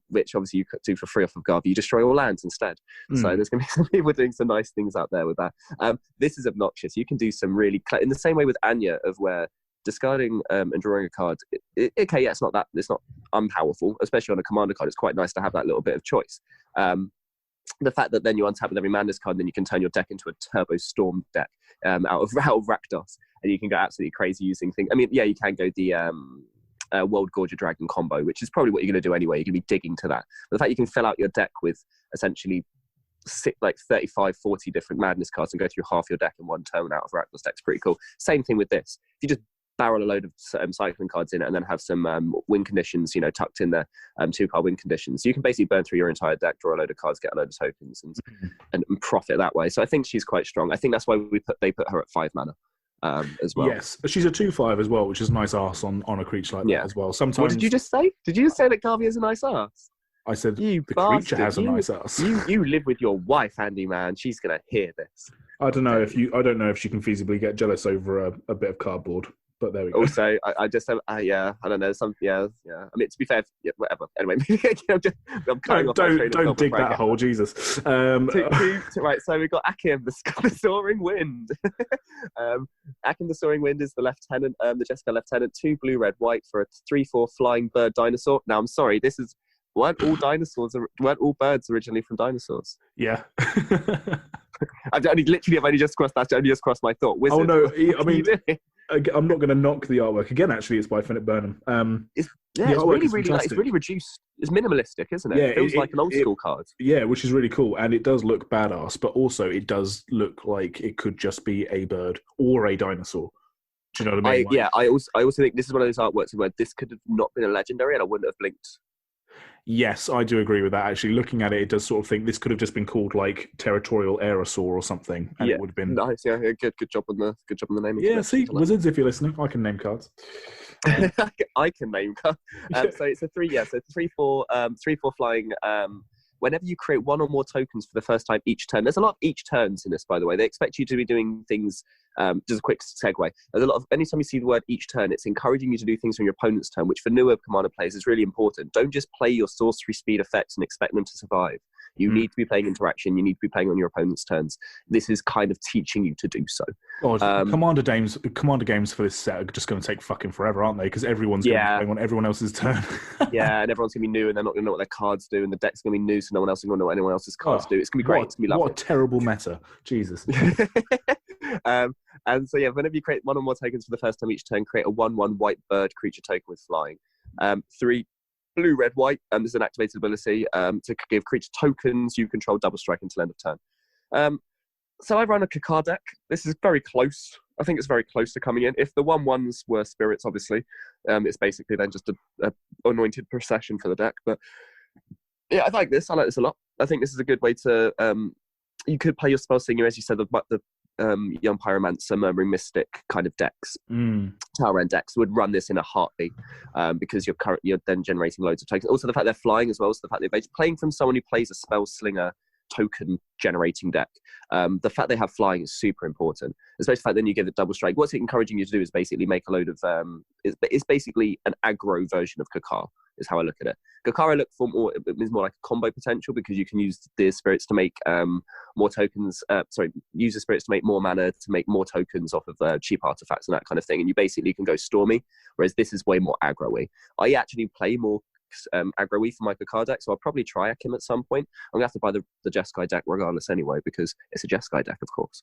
which obviously you could do for free off of Garvey, you destroy all lands instead. So there's going to be some people doing some nice things out there with that. This is obnoxious. You can do some really in the same way with Anya, of where discarding and drawing a card. It's not unpowerful, especially on a commander card. It's quite nice to have that little bit of choice. The fact that then you untap with every madness card, and then you can turn your deck into a turbo storm deck out of Rakdos, and you can go absolutely crazy using things. I mean, you can go the World Gorger Dragon combo, which is probably what you're going to do anyway. You're going to be digging to that. But the fact you can fill out your deck with essentially 35, 40 different madness cards and go through half your deck in one turn out of Rakdos deck's pretty cool. Same thing with this. If you just barrel a load of cycling cards in it, and then have some win conditions, tucked in there, 2-card win conditions. You can basically burn through your entire deck, draw a load of cards, get a load of tokens, and profit that way. So I think she's quite strong. I think that's why they put her at 5 mana. As well. Yes, she's a 2/5 as well, which is a nice arse on a creature like that as well. Sometimes. What did you just say? Did you just say that Garvey is a nice arse? I said the creature has a nice arse. You live with your wife, Andy, man. She's gonna hear this. I don't know if she can feasibly get jealous over a bit of cardboard. But there we go. Also, I just have, I don't know, yeah. I mean, to be fair, whatever. Anyway, I'm carrying off. Don't dig that hole, Jesus. Right, so we've got Akim, the Soaring Wind. Akim, the Soaring Wind is the lieutenant, the Jessica lieutenant, 2 blue, red, white for a 3/4 flying bird dinosaur. Now, I'm sorry, weren't all birds originally from dinosaurs? Yeah. I've only just crossed that. I only just crossed my thought. Wizard, oh no, I mean. I'm not going to knock the artwork again. Actually, it's by Philip Burnham. It's really reduced. It's minimalistic, isn't it? Yeah, it feels like an old school card. Yeah, which is really cool, and it does look badass. But also, it does look like it could just be a bird or a dinosaur. Do you know what I mean? I also think this is one of those artworks where this could have not been a legendary, and I wouldn't have blinked. Yes, I do agree with that. Actually, looking at it, it does sort of think this could have just been called like Territorial Aerosaur or something, and it would have been nice. Yeah, good job on the name. Yeah, see, Wizards, if you're listening, I can name cards. I can name cards. So it's a 3/4, 3/4 flying. Whenever you create 1 or more tokens for the first time each turn, there's a lot of each turns in this, by the way. They expect you to be doing things. Just a quick segue. There's a lot of, anytime you see the word each turn, it's encouraging you to do things on your opponent's turn, which for newer Commander players is really important. Don't just play your sorcery speed effects and expect them to survive. You need to be playing interaction. You need to be playing on your opponent's turns. This is kind of teaching you to do so. Commander games for this set are just going to take fucking forever, aren't they? Because everyone's going to be playing on everyone else's turn. Yeah, and everyone's going to be new, and they're not going to know what their cards do, and the deck's going to be new, so no one else is going to know what anyone else's cards do. It's going to be great. It's going to be lovely. What a terrible meta. Jesus. And so, whenever you create 1 or more tokens for the first time each turn, create a 1/1 white bird creature token with flying. 3 blue, red, white. This is an activated ability to give creature tokens you control double strike until end of turn. So I run a Kakar deck. This is very close. I think it's very close to coming in. If the 1/1s were spirits, obviously, it's basically then just a anointed procession for the deck. But yeah, I like this. I like this a lot. I think this is a good way to. You could play your spell singer, as you said, the Young Pyromancer, Murmuring Mystic kind of decks. Tower End decks would run this in a heartbeat because you're then generating loads of tokens. Also, the fact they're flying as well, so the fact they're playing from someone who plays a spell slinger token generating deck. The fact they have flying is super important, especially the fact then you give it double strike. What's it encouraging you to do is basically make a load of it's basically an aggro version of Kakar, is how I look at it. Kakar I look for is more like a combo potential, because you can use the spirits to make more tokens. Use the spirits to make more mana, to make more tokens off of cheap artifacts and that kind of thing, and you basically can go stormy, whereas this is way more aggro-y. I actually play more aggro-y for my Kakar deck, so I'll probably try Akim at some point. I'm gonna have to buy the Jeskai deck regardless anyway, because it's a Jeskai deck, of course.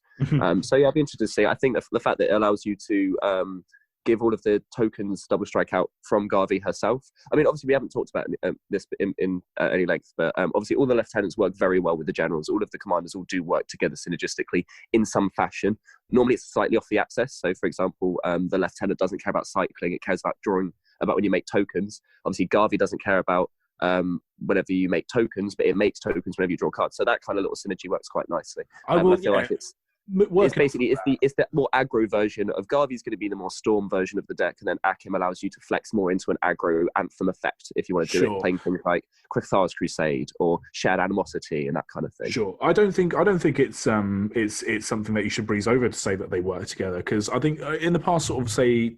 So yeah, I'd be interested to see. I think the fact that it allows you to give all of the tokens double strike out from Garvey herself. I mean, obviously we haven't talked about this in any length, but obviously all the lieutenants work very well with the generals. All of the commanders all do work together synergistically in some fashion. Normally it's slightly off the axis. So for example, the lieutenant doesn't care about cycling. It cares about drawing, about when you make tokens. Obviously Garvey doesn't care about whenever you make tokens, but it makes tokens whenever you draw cards. So that kind of little synergy works quite nicely. I feel like it's basically it's that more aggro version of Garvey's going to be the more storm version of the deck, and then Akim allows you to flex more into an aggro anthem effect if you want to do it, playing things like Quithar's Crusade or Shared Animosity and that kind of thing. Sure, I don't think it's something that you should breeze over to say that they work together, because I think in the past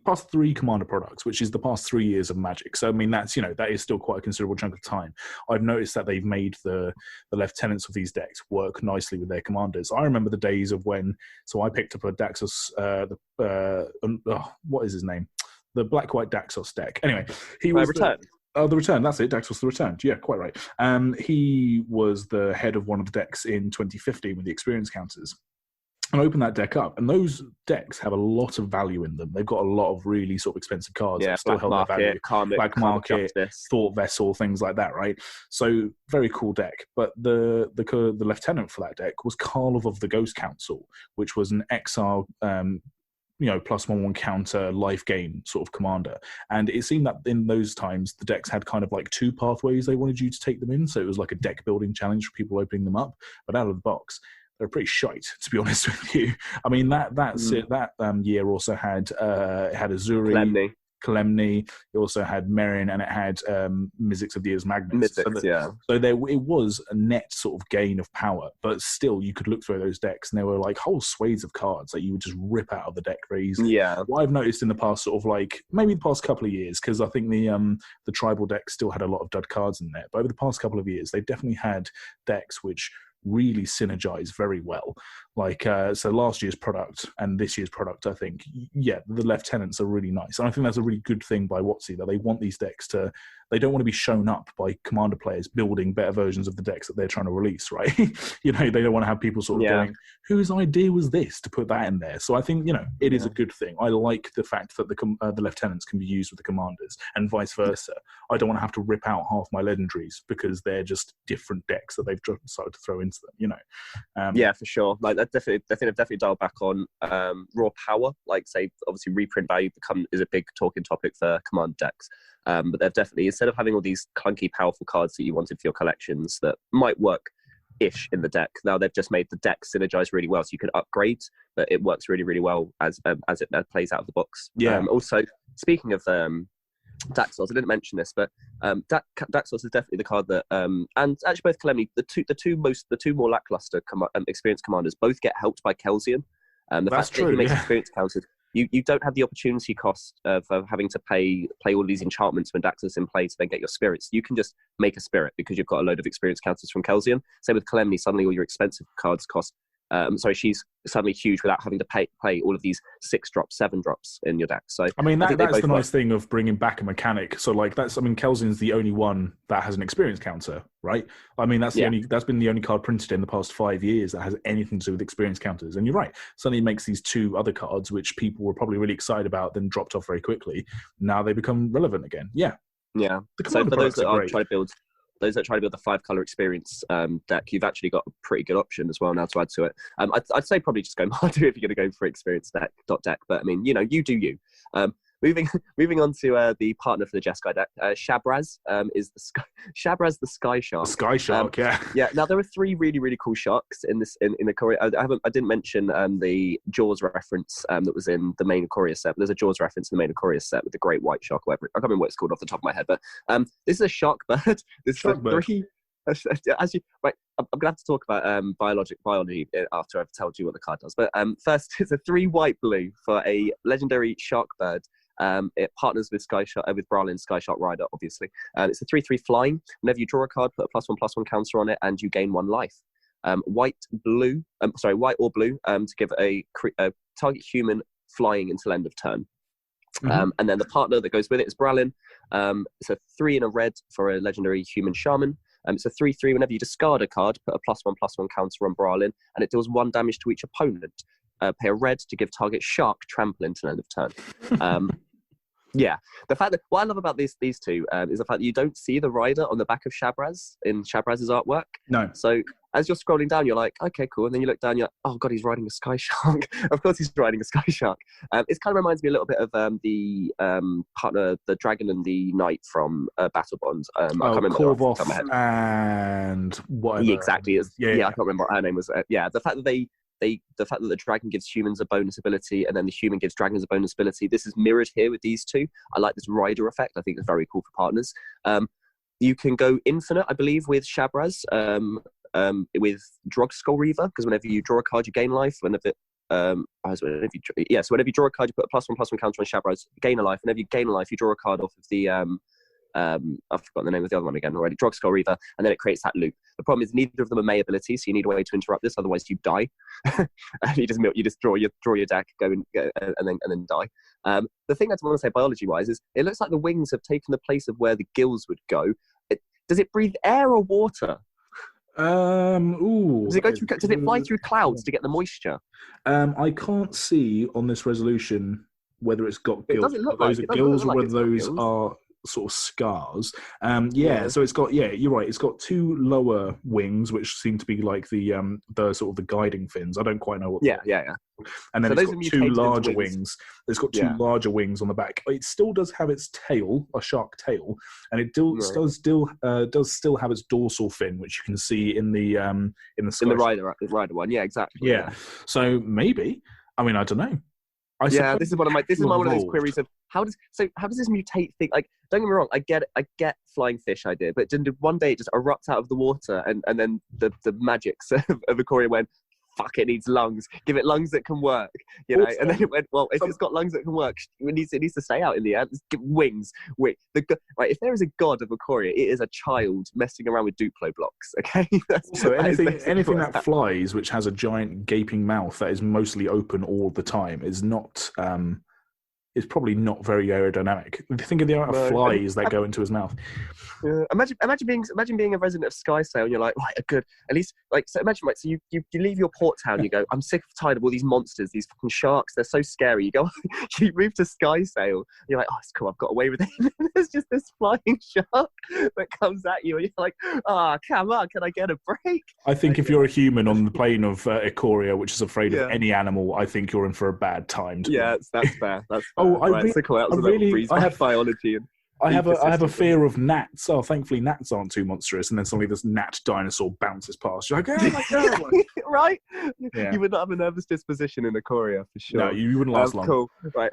past 3 Commander products, which is the past 3 years of Magic. So I mean that is still quite a considerable chunk of time. I've noticed that they've made the lieutenants of these decks work nicely with their commanders. I remember the days of when. So I picked up a Daxos. What is his name? The black-white Daxos deck. Anyway, he was Return. The Return. That's it. Daxos the Returned. Yeah, quite right. He was the head of one of the decks in 2015 with the experience counters. And I opened that deck up, and those decks have a lot of value in them. They've got a lot of really sort of expensive cards that still held their value. Black Market, Thought Vessel, things like that, right? So very cool deck. But the lieutenant for that deck was Karlov of the Ghost Council, which was an exile +1/+1 counter life gain sort of commander. And it seemed that in those times, the decks had kind of like 2 pathways they wanted you to take them in. So it was like a deck building challenge for people opening them up. But out of the box, they're pretty shite, to be honest with you. I mean, that year also had Azuri, Kalemni. It also had Merin, and it had Mizzix of the Year's Magnets. So it was a net sort of gain of power, but still you could look through those decks and there were like whole swathes of cards that you would just rip out of the deck very easily. Yeah. What I've noticed in the past sort of like maybe the past couple of years, because I think the tribal deck still had a lot of dud cards in there, but over the past couple of years they've definitely had decks which really synergize very well. Like, so last year's product and this year's product, I think, the lieutenants are really nice. And I think that's a really good thing by WotC, that they want these decks they don't want to be shown up by commander players building better versions of the decks that they're trying to release, right? They don't want to have people sort of going, whose idea was this to put that in there? So I think, it is a good thing. I like the fact that the lieutenants can be used with the commanders and vice versa. I don't want to have to rip out half my legendaries because they're just different decks that they've decided to throw into them, Yeah, for sure. Like, that definitely dialed back on raw power. Like, say, obviously reprint value is a big talking topic for command decks. But they've definitely, instead of having all these clunky, powerful cards that you wanted for your collections that might work-ish in the deck, now they've just made the deck synergize really well, so you can upgrade, but it works really, really well as it plays out of the box. Yeah. Also, speaking of Daxos, I didn't mention this, but Daxos is definitely the card that, and actually both Kalemni, the two more lackluster experienced commanders, both get helped by Kelsian. The That's fact true, that he makes experience counted. You don't have the opportunity cost of having to play all these enchantments when Daxos is in play to then get your spirits. You can just make a spirit because you've got a load of experience counters from Kelsian. Same with Kalemni, suddenly all your expensive cards cost. She's suddenly huge without having to play all of these 6-drops, 7-drops in your deck. So I mean, that's the nice thing of bringing back a mechanic. So like Kelsian's the only one that has an experience counter, right? I mean, that's been the only card printed in the past 5 years that has anything to do with experience counters. And you're right, suddenly it makes these 2 other cards, which people were probably really excited about, then dropped off very quickly. Now they become relevant again. Yeah. Yeah. So for those that are trying to build the 5-color experience deck, you've actually got a pretty good option as well now to add to it. I'd say probably just go Mardu if you're going to go for experience deck. But I mean, you do you. Moving on to the partner for the Jeskai deck, Shabraz is Shabraz the Sky Shark. The Sky Shark, yeah. Yeah. Now there are 3 really, really cool sharks in the Courier. I didn't mention the Jaws reference that was in the main Courier set. But there's a Jaws reference in the main Courier set with the great white shark. Whatever, I can't remember what it's called off the top of my head. But this is a shark bird. This is 3. As you, right, I'm going to have to talk about biology after I've told you what the card does. But first, it's a 3 white blue for a legendary shark bird. It partners with with Bralin Sky Shark Rider, obviously. It's a 3/3 flying. Whenever you draw a card, put a +1/+1 counter on it, and you gain 1 life. White or blue, to give a target human flying until end of turn. Mm-hmm. And then the partner that goes with it is Bralin. It's a 3 and a red for a legendary human shaman. It's a 3/3. Whenever you discard a card, put a +1/+1 counter on Bralin, and it deals 1 damage to each opponent. Pay a red to give target shark trample until end of turn. Yeah, the fact that what I love about these 2 is the fact that you don't see the rider on the back of Shabraz in Shabraz's artwork. No. So as you're scrolling down, you're like, okay, cool, and then you look down, you're like, oh god, he's riding a Sky Shark. Of course, he's riding a Sky Shark. It kind of reminds me a little bit of the partner, the dragon and the knight from Battle Bonds. I can't remember Korvoth and whatever. Yeah, exactly. I can't remember what her name was. The fact that the fact that the dragon gives humans a bonus ability and then the human gives dragons a bonus ability. This is mirrored here with these 2. I like this rider effect. I think it's very cool for partners. You can go infinite, I believe, with Shabraz, with Drug Skull Reaver, because whenever you draw a card, you gain life. So whenever you draw a card, you put a +1/+1 counter on Shabraz, gain a life. Whenever you gain a life, you draw a card off of the I've forgotten the name of the other one again already, Drug Skull Reaver, and then it creates that loop. The problem is neither of them are May abilities, so you need a way to interrupt this, otherwise you die. you just draw your deck, and then die. The thing I want to say biology-wise is it looks like the wings have taken the place of where the gills would go. Does it breathe air or water? Does it fly through clouds to get the moisture? I can't see on this resolution whether it's got gills. It doesn't look like those are gills or whether those are sort of scars. So it's got, you're right, it's got two lower wings, which seem to be like the sort of the guiding fins. I don't quite know what. Yeah. And then So it's those got are two mutated larger into wings. wings. It's got two larger wings on the back. It still does have its tail, a shark tail, and it does still have its dorsal fin, which you can see in the sky. In the rider one. Yeah, exactly. Yeah. So maybe, I mean, I don't know. This is one of those queries of how does this mutate thing? Like, don't get me wrong, I get flying fish idea, but did one day it just erupt out of the water, and then the magics of Ikoria went, fuck, it needs lungs. Give it lungs that can work, you know. And then it went, well, if it's got lungs that can work, it needs to stay out in the air. Give wings. Right, if there is a god of Ikoria, it is a child messing around with Duplo blocks. Okay. So anything that flies, which has a giant gaping mouth that is mostly open all the time, is not. Is probably not very aerodynamic. Think of the amount of flies that go into his mouth. Imagine being a resident of Skysail, and you're like, right, good. At least, like, so imagine, right, so you leave your port town, you go, I'm tired of all these monsters, these fucking sharks, they're so scary. You go, you move to Skysail, you're like, oh, it's cool, I've got away with it. There's just this flying shark that comes at you, and you're like, come on, can I get a break? I think if you're a human on the plane of Ikoria, which is afraid of any animal, I think you're in for a bad time. That's fair. That's fair. Oh, I have biology. I have a fear of gnats. Oh, thankfully gnats aren't too monstrous. And then suddenly this gnat dinosaur bounces past. You're like, oh my god! Right? Yeah. You would not have a nervous disposition in Ikoria for sure. No, you wouldn't last long. Cool. Right.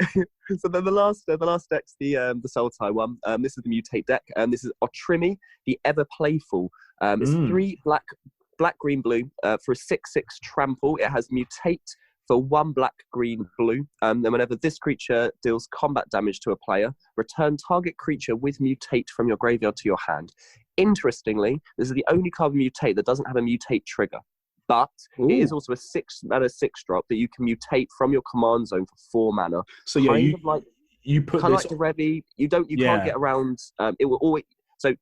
So then the last deck's the Sultai one. This is the mutate deck. This is Otrimi, the Ever Playful. It's 3 black, green, blue for a 6/6 trample. It has mutate for 1 black, green, blue. Then whenever this creature deals combat damage to a player, return target creature with mutate from your graveyard to your hand. Interestingly, this is the only card with mutate that doesn't have a mutate trigger. But it is also a 6-mana 6-drop that you can mutate from your command zone for 4 mana. So yeah, you put kind this of like the Revi. You can't get around. It will always. So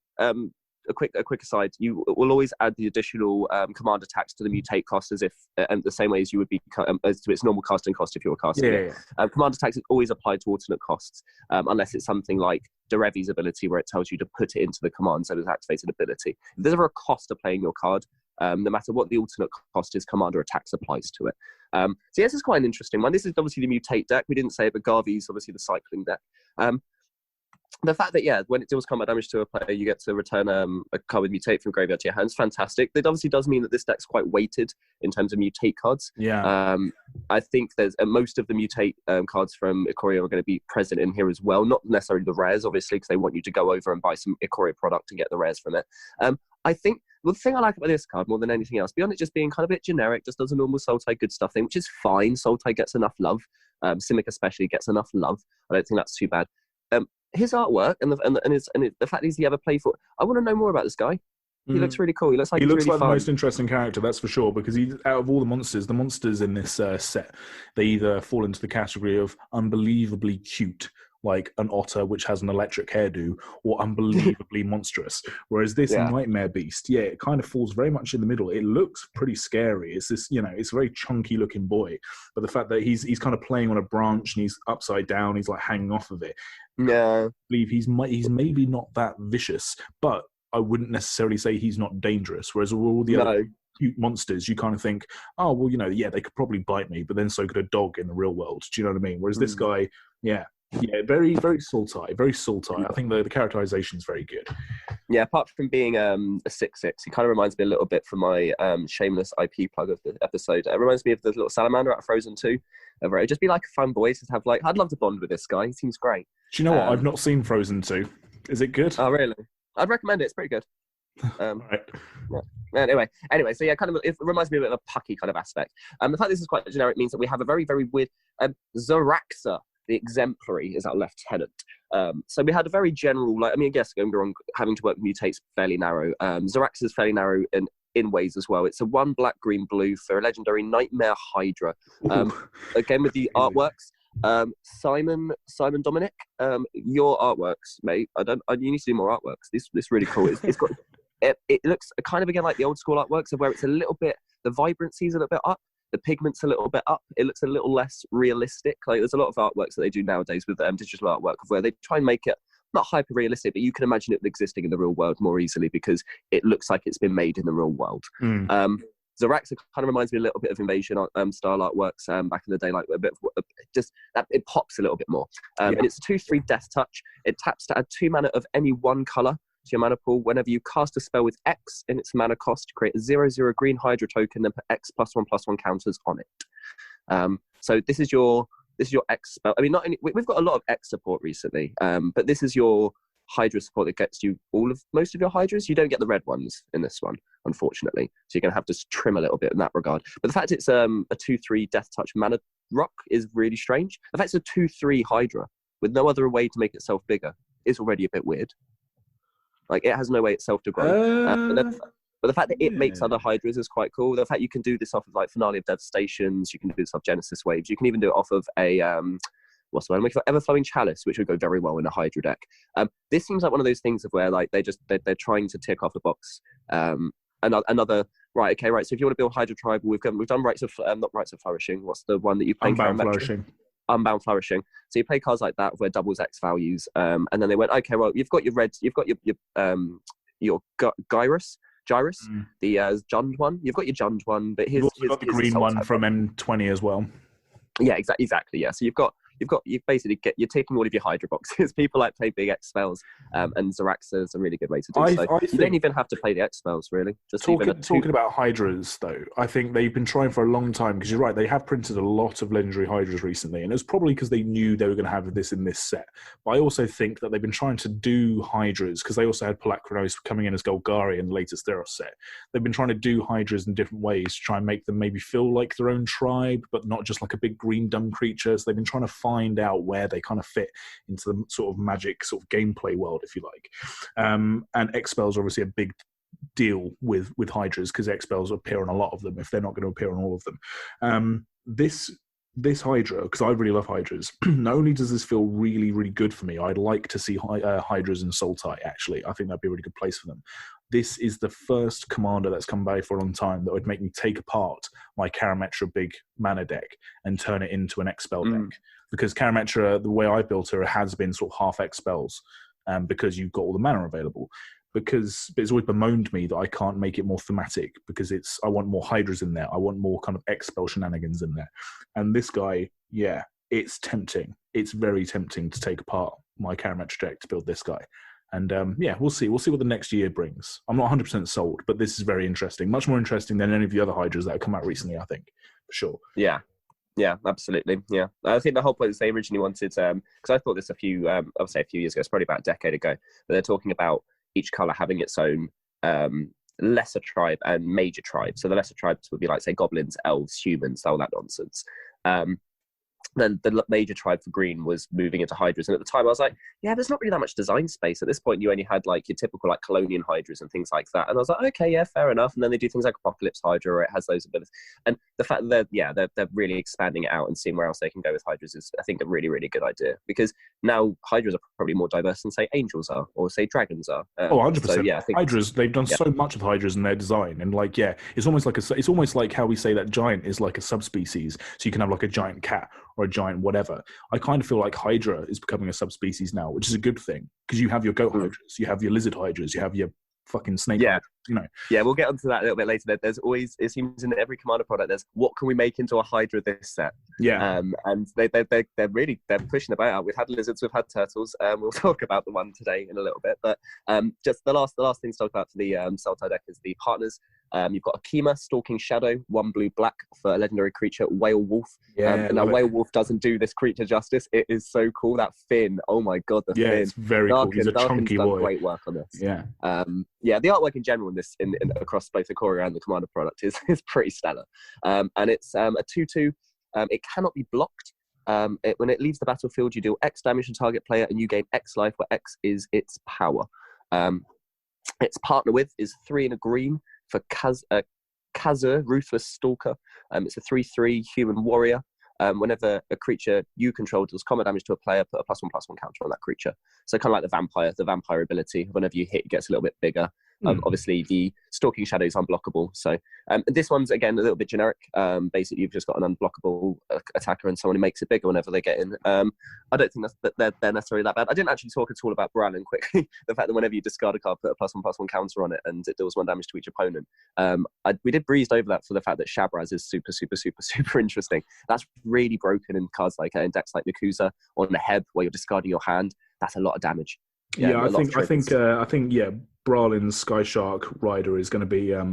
a quick aside, you will always add the additional command attacks to the mutate cost as if the same way as you would be as to its normal casting cost if you were casting it. Command attacks is always applied to alternate costs unless it's something like Derevi's ability where it tells you to put it into the command zone as activated ability. If there's ever a cost to playing your card, no matter what the alternate cost is, commander attacks applies to it. So this is quite an interesting one. This is obviously the mutate deck. We didn't say it, but Garvey's obviously the cycling deck. The fact that, when it deals combat damage to a player, you get to return a card with mutate from graveyard to your hand is fantastic. It obviously does mean that this deck's quite weighted in terms of mutate cards. I think there's most of the mutate cards from Ikoria are going to be present in here as well. Not necessarily the rares, obviously, because they want you to go over and buy some Ikoria product and get the rares from it. I think the thing I like about this card more than anything else, beyond it just being kind of a bit generic, just does a normal Sultai good stuff thing, which is fine. Sultai gets enough love. Simic especially gets enough love. I don't think that's too bad. His artwork and the fact he's the Ever Playful. I want to know more about this guy. He looks really cool. He looks like really the most interesting character, that's for sure. Because out of all the monsters in this set, they either fall into the category of unbelievably cute, like an otter which has an electric hairdo, or unbelievably monstrous. Whereas this nightmare beast, it kind of falls very much in the middle. It looks pretty scary. It's this, it's a very chunky looking boy, but the fact that he's kind of playing on a branch and he's upside down, he's like hanging off of it. Yeah, I believe he's maybe not that vicious, but I wouldn't necessarily say he's not dangerous. Whereas all the other cute monsters, you kind of think, oh well, they could probably bite me, but then so could a dog in the real world. Do you know what I mean? Whereas this guy, very, very Sultai, very Sultai. I think the characterization is very good. Yeah, apart from being a 6/6, he kind of reminds me a little bit from my shameless IP plug of the episode. It reminds me of the little salamander out of Frozen 2. It'd just be like a fun boy to have. Like, I'd love to bond with this guy. He seems great. Do you know what? I've not seen Frozen 2. Is it good? Oh, really? I'd recommend it. It's pretty good. Right. Anyway, so kind of it reminds me of a pucky kind of aspect. The fact this is quite generic means that we have a very, very weird Zaraxa, the Exemplary, is our lieutenant. So we had a very general, I guess going wrong, having to work with mutates fairly narrow. Zaraxa is fairly narrow in ways as well. It's a 1 black, green, blue for a legendary Nightmare Hydra. Again with the artworks. Simon Dominic, your artworks, mate. You need to do more artworks. This is really cool. It's got it looks kind of again like the old school artworks of where it's a little bit, the vibrancy is a little bit up, the pigment's a little bit up. It looks a little less realistic. Like there's a lot of artworks that they do nowadays with digital artwork of where they try and make it not hyper realistic, but you can imagine it existing in the real world more easily because it looks like it's been made in the real world. Zaraxa kind of reminds me a little bit of Invasion style artworks back in the day, like a bit of, just that it pops a little bit more. And it's a 2/3 Death Touch. It taps to add 2 mana of any one color to your mana pool. Whenever you cast a spell with X in its mana cost, create a 0/0 green Hydra token, then put X +1/+1 counters on it. So this is your X spell. I mean, not only, we've got a lot of X support recently, but this is your Hydra support that gets you most of your Hydras. You don't get the red ones in this one, unfortunately. So you're going to have to trim a little bit in that regard. But the fact it's a 2/3 Death Touch mana rock is really strange. The fact it's a 2/3 Hydra with no other way to make itself bigger is already a bit weird. Like, it has no way itself to grow. But the fact that it makes other Hydras is quite cool. The fact you can do this off of like Finale of Devastations, you can do this off Genesis Waves, you can even do it off of a what's the one? Ever-flowing Chalice, which would go very well in a Hydra deck. This seems like one of those things of where like they're trying to tick off the box. Another right. So if you want to build Hydra Tribal, we've done Rites of not Rites of Flourishing. What's the one that you play? Unbound Flourishing. Unbound Flourishing. So you play cards like that where doubles X values, and then they went, okay, well you've got your reds, you've got your Gyrus, the Jund one. You've got your Jund one, but you've also got the green one from M20 as well. Yeah, exactly. Yeah, so you're taking all of your Hydra boxes. People like play big X spells, and Zaraxa is a really good way to do so. You don't even have to play the X spells, really. Just talking about Hydras, though, I think they've been trying for a long time, because you're right, they have printed a lot of legendary Hydras recently, and it was probably because they knew they were going to have this in this set. But I also think that they've been trying to do Hydras, because they also had Palakronos coming in as Golgari in the latest Theros set. They've been trying to do Hydras in different ways to try and make them maybe feel like their own tribe, but not just like a big green dumb creature. So they've been trying to find out where they kind of fit into the sort of Magic sort of gameplay world, if you like. And X spells are obviously a big deal with Hydras, because X spells appear on a lot of them if they're not going to appear on all of them. This Hydra, because I really love Hydras, not only does this feel really, really good for me, I'd like to see Hydras and Sultai, actually. I think that'd be a really good place for them. This is the first commander that's come by for a long time that would make me take apart my Karametra big mana deck and turn it into an X spell deck. Because Karametra, the way I built her, has been sort of half X spells, because you've got all the mana available. But it's always bemoaned me that I can't make it more thematic, because I want more Hydras in there. I want more kind of X spell shenanigans in there. And this guy, yeah, it's tempting. It's very tempting to take apart my Karametra deck to build this guy. And we'll see. We'll see what the next year brings. I'm not 100% sold, but this is very interesting. Much more interesting than any of the other Hydras that have come out recently, I think, for sure. Yeah, absolutely. Yeah, I think the whole point is they originally wanted, because I thought this a few years ago, it's probably about a decade ago, but they're talking about each color having its own lesser tribe and major tribe. So the lesser tribes would be like, say, goblins, elves, humans, all that nonsense. Then the major tribe for green was moving into Hydras. And at the time I was like, yeah, there's not really that much design space. At this point, you only had like your typical like Colonian Hydras and things like that. And I was like, okay, yeah, fair enough. And then they do things like Apocalypse Hydra, where it has those abilities. And the fact that they're really expanding it out and seeing where else they can go with Hydras is, I think, a really, really good idea. Because now Hydras are probably more diverse than, say, Angels are, or say Dragons are. 100%. So, yeah, I think Hydras, they've done so much with Hydras in their design. And like, yeah, it's almost like how we say that giant is like a subspecies. So you can have like a giant cat or a giant whatever. I kind of feel like Hydra is becoming a subspecies now, which is a good thing, because you have your goat Hydras, you have your lizard Hydras, you have your fucking snake Hydras, you know. Yeah, we'll get onto that a little bit later. There's always, it seems in every Commander product, there's what can we make into a Hydra this set? Yeah. And they're really pushing about out. We've had lizards, we've had turtles. We'll talk about the one today in a little bit. But just the last thing to talk about for the Sultai deck is the partners. You've got Akima, Stalking Shadow, 1 blue black for a legendary creature, Whale Wolf. And now Whale Wolf doesn't do this creature justice. It is so cool. That fin, oh my god, the fin. Yeah, it's very cool. He's a chunky boy. Done great work on this. Yeah. The artwork in general in across both the Core and the Commander product is pretty stellar. And it's a 2/2. It cannot be blocked. When it leaves the battlefield, you deal X damage to target player, and you gain X life, where X is its power. Its partner with is 3 and a green for Kazur, Ruthless Stalker. It's a 3/3 human warrior. Whenever a creature you control deals combat damage to a player, put a +1/+1 counter on that creature. So kind of like the vampire ability. Whenever you hit, it gets a little bit bigger. Obviously, the Stalking Shadow is unblockable. So this one's, again, a little bit generic. Basically, you've just got an unblockable attacker and someone who makes it bigger whenever they get in. I don't think they're necessarily that bad. I didn't actually talk at all about Bralin quickly. The fact that whenever you discard a card, put a +1/+1 counter on it, and it deals 1 damage to each opponent. We did breeze over that for the fact that Shabraz is super, super, super, super interesting. That's really broken in cards like in decks like Nakusa or Neheb, where you're discarding your hand. That's a lot of damage. Yeah, I think Bralin's Sky Shark Rider is going to be a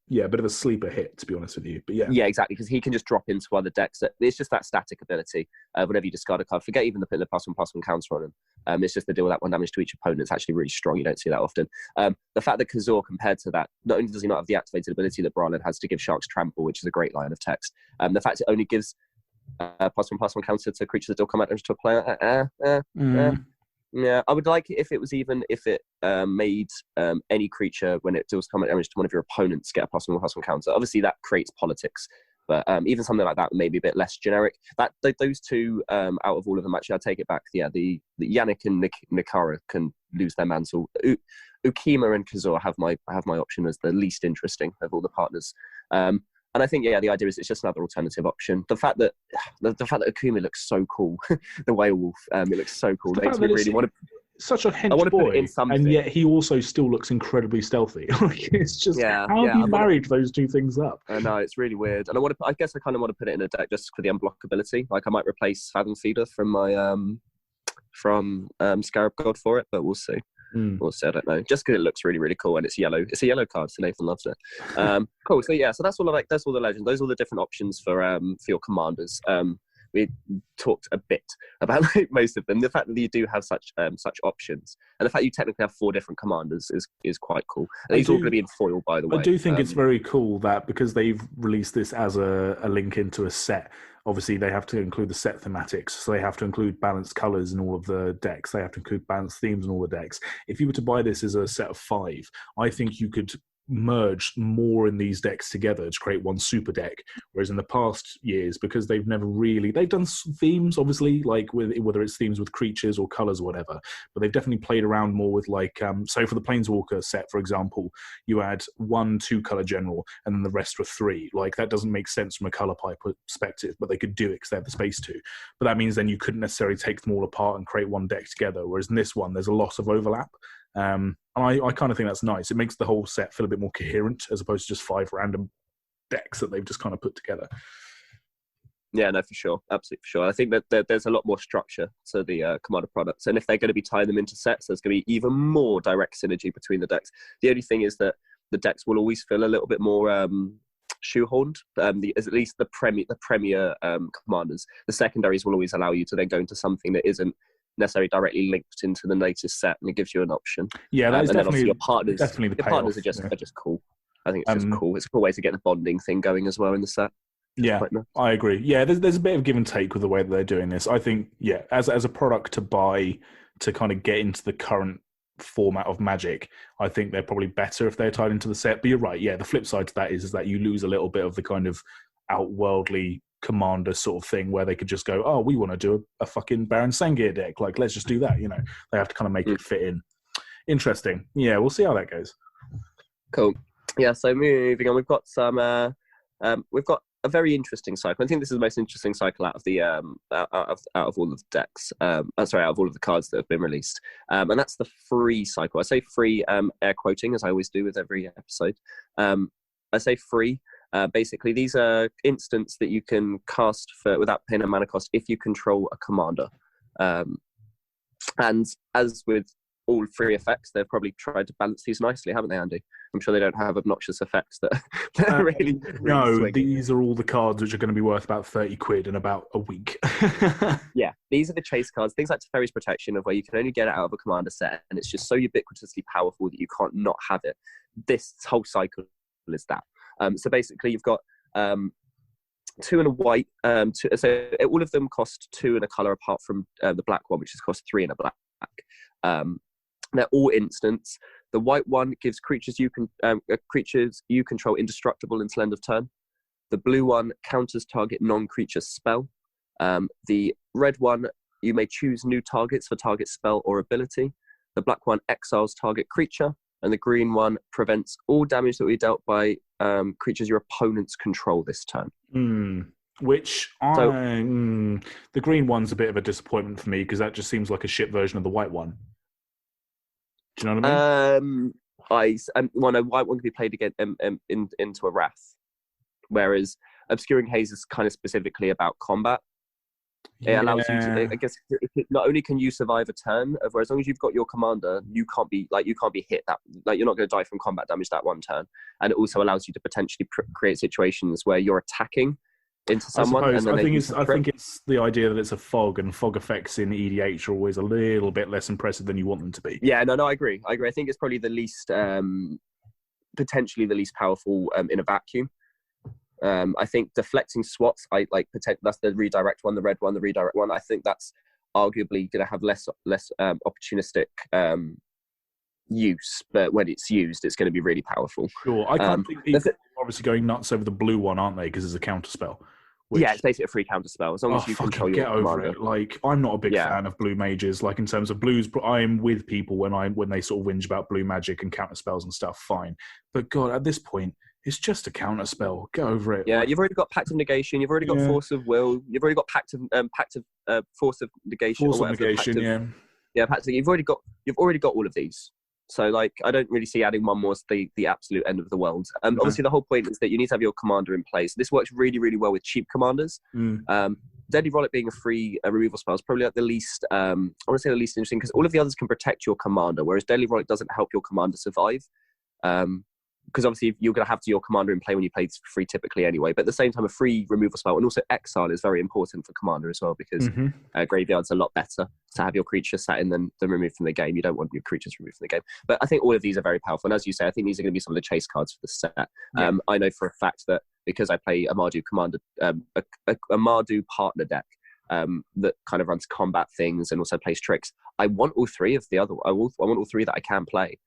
bit of a sleeper hit, to be honest with you. But yeah, exactly, because he can just drop into other decks. It's just that static ability. Whenever you discard a card, forget even the +1/+1 counter on him. It's just the deal with that 1 damage to each opponent. It's actually really strong. You don't see that often. The fact that Kazor, compared to that, not only does he not have the activated ability that Bralin has to give Sharks Trample, which is a great line of text, the fact it only gives +1/+1 counter to creatures that deal combat damage to a player. Yeah, I would like it if it made any creature, when it deals combat damage to one of your opponents, get a +1/+1 counter. Obviously, that creates politics, but even something like that may be a bit less generic. Those two, out of all of them, actually, I take it back. Yeah, the Yannick and Nikara can lose their mantle. Ukima and Kazor have my option as the least interesting of all the partners. And I think, the idea is it's just another alternative option. The fact that Akuma looks so cool, the werewolf, it looks so cool. Makes me really want to. Such a hench boy, and yet he also still looks incredibly stealthy. It's just how have you married those two things up? I know, it's really weird. And I guess I kind of want to put it in a deck just for the unblockability. Like I might replace Fathom Feeder from my Scarab God for it, but we'll see. We'll see, I don't know. Just because it looks really, really cool, and it's yellow. It's a yellow card, so Nathan loves it. Cool. So so that's all the legends. Those are all the different options for your commanders. We talked a bit about most of them. The fact that you do have such options, and the fact you technically have 4 different commanders is quite cool. And these are all going to be in foil, by the way. I do think it's very cool that because they've released this as a link into a set. Obviously, they have to include the set thematics, so they have to include balanced colors in all of the decks. They have to include balanced themes in all the decks. If you were to buy this as a set of 5, I think you could merge more in these decks together to create one super deck, whereas in the past years, because they've done themes, obviously, like whether it's themes with creatures or colors or whatever, but they've definitely played around more with so for the Planeswalker set, for example, you had 1 2-color general and then the rest were 3. Like that doesn't make sense from a color pipe perspective, but they could do it because they have the space to. But that means then you couldn't necessarily take them all apart and create one deck together, whereas in this one there's a lot of overlap. And I kind of think that's nice. It makes the whole set feel a bit more coherent as opposed to just 5 random decks that they've just kind of put together. Yeah, no, for sure. Absolutely, for sure. I think that there's a lot more structure to the Commander products. And if they're going to be tying them into sets, there's going to be even more direct synergy between the decks. The only thing is that the decks will always feel a little bit more shoehorned. At least the premier commanders. The secondaries will always allow you to then go into something that isn't necessarily directly linked into the latest set, and it gives you an option. Yeah, that is and definitely then your partners. Definitely the partners are just cool. I think it's just cool. It's a cool way to get the bonding thing going as well in the set. Yeah, nice. I agree. Yeah, there's a bit of give and take with the way that they're doing this. I think, as a product to buy to kind of get into the current format of Magic, I think they're probably better if they're tied into the set. But you're right. Yeah, the flip side to that is that you lose a little bit of the kind of outworldly commander sort of thing where they could just go, oh, we want to do a fucking Baron Sangir deck. Like, let's just do that. They have to kind of make it fit in. Interesting. Yeah, we'll see how that goes. Cool. Yeah, so moving on, we've got a very interesting cycle. I think this is the most interesting cycle out of the out of all of the decks. Out of all of the cards that have been released. And that's the free cycle. I say free, air quoting, as I always do with every episode. I say free. Basically, these are instants that you can cast without paying a mana cost if you control a commander. And as with all free effects, they've probably tried to balance these nicely, haven't they, Andy? I'm sure they don't have obnoxious effects that really no, swing. These are all the cards which are going to be worth about 30 quid in about a week. Yeah, these are the chase cards. Things like Teferi's Protection, of where you can only get it out of a commander set, and it's just so ubiquitously powerful that you can't not have it. This whole cycle is that. So basically, you've got 2 and a white. So all of them cost 2 and a color, apart from the black one, which has cost 3 and a black. They're all instants. The white one gives creatures you control indestructible until end of turn. The blue one counters target non-creature spell. The red one, you may choose new targets for target spell or ability. The black one exiles target creature. and the green one prevents all damage that will be dealt by creatures your opponents control this turn. Which the green one's a bit of a disappointment for me because that just seems like a shit version of the white one. Do you know what I mean? A white one can be played again into a Wrath, whereas Obscuring Haze is kind of specifically about combat. It allows you to, I guess, not only can you survive a turn, where as long as you've got your commander, you can't be hit that, like you're not going to die from combat damage that one turn, and it also allows you to potentially create situations where you're attacking into someone. I think it's the idea that it's a fog, and fog effects in EDH are always a little bit less impressive than you want them to be. Yeah, no, I agree. I think it's probably the least, potentially the least powerful in a vacuum. I think deflecting SWATs, that's the redirect one, the red one, the redirect one. I think that's arguably going to have less opportunistic use, but when it's used, it's going to be really powerful. Sure, I can't think people are obviously going nuts over the blue one, aren't they? Because it's a counter spell. Yeah, it's basically a free counter spell as long as you control your commander. It. Like, I'm not a big fan of blue mages. Like, in terms of blues, I'm with people when they sort of whinge about blue magic and counter spells and stuff. Fine, but God, at this point, it's just a counter spell. Get over it. Yeah, you've already got Pact of Negation. You've already got Force of Will. You've already got Pact of Force of Negation. Force of Negation. Pact of, you've already got all of these. So, like, I don't really see adding one more as the absolute end of the world. Obviously, the whole point is that you need to have your commander in place. This works really, really well with cheap commanders. Deadly Rollick being a free removal spell is probably like the least, I want to say the least interesting, because all of the others can protect your commander, whereas Deadly Rollick doesn't help your commander survive. Because obviously you're going to have your commander in play when you play free typically anyway. But at the same time, a free removal spell and also exile is very important for commander as well, because graveyard's a lot better to have your creatures sat in than removed from the game. You don't want your creatures removed from the game. But I think all of these are very powerful. And as you say, I think these are going to be some of the chase cards for the set. I know for a fact that because I play a Mardu commander, a Mardu partner deck, that kind of runs combat things and also plays tricks. I want all three of the other. I want all three that I can play.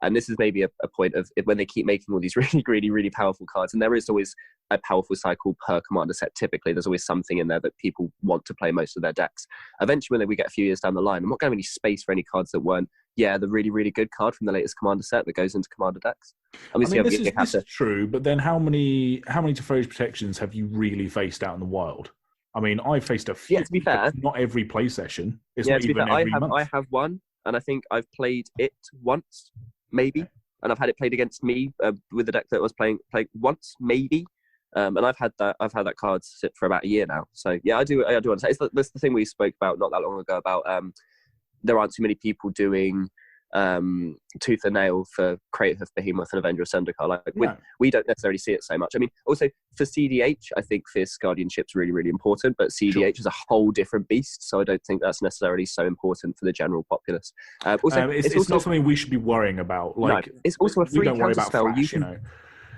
And this is maybe a point of when they keep making all these really, really, really powerful cards, and there is always a powerful cycle per commander set. Typically, there's always something in there that people want to play most of their decks. Eventually, when we get a few years down the line, I'm not going to have any space for any cards that weren't, the really, really good card from the latest commander set that goes into commander decks. This is true, but then how many Teferi's protections have you really faced out in the wild? I mean, I've faced a few. Yeah, to be fair, not every play session. It's not even every month. I have one, and I think I've played it once. Maybe, and I've had it played against me with the deck that I was playing once, maybe, and I've had that card sit for about a year now. So yeah, I do understand. That's the thing we spoke about not that long ago about there aren't too many people doing tooth and nail for Creative Behemoth and Avenger of Zendikar. We don't necessarily see it so much. I mean, also for CDH, I think Fierce Guardianship's really, really important, but CDH is a whole different beast, so I don't think that's necessarily so important for the general populace. It's also not something we should be worrying about. Like, no, it's also a free counter spell.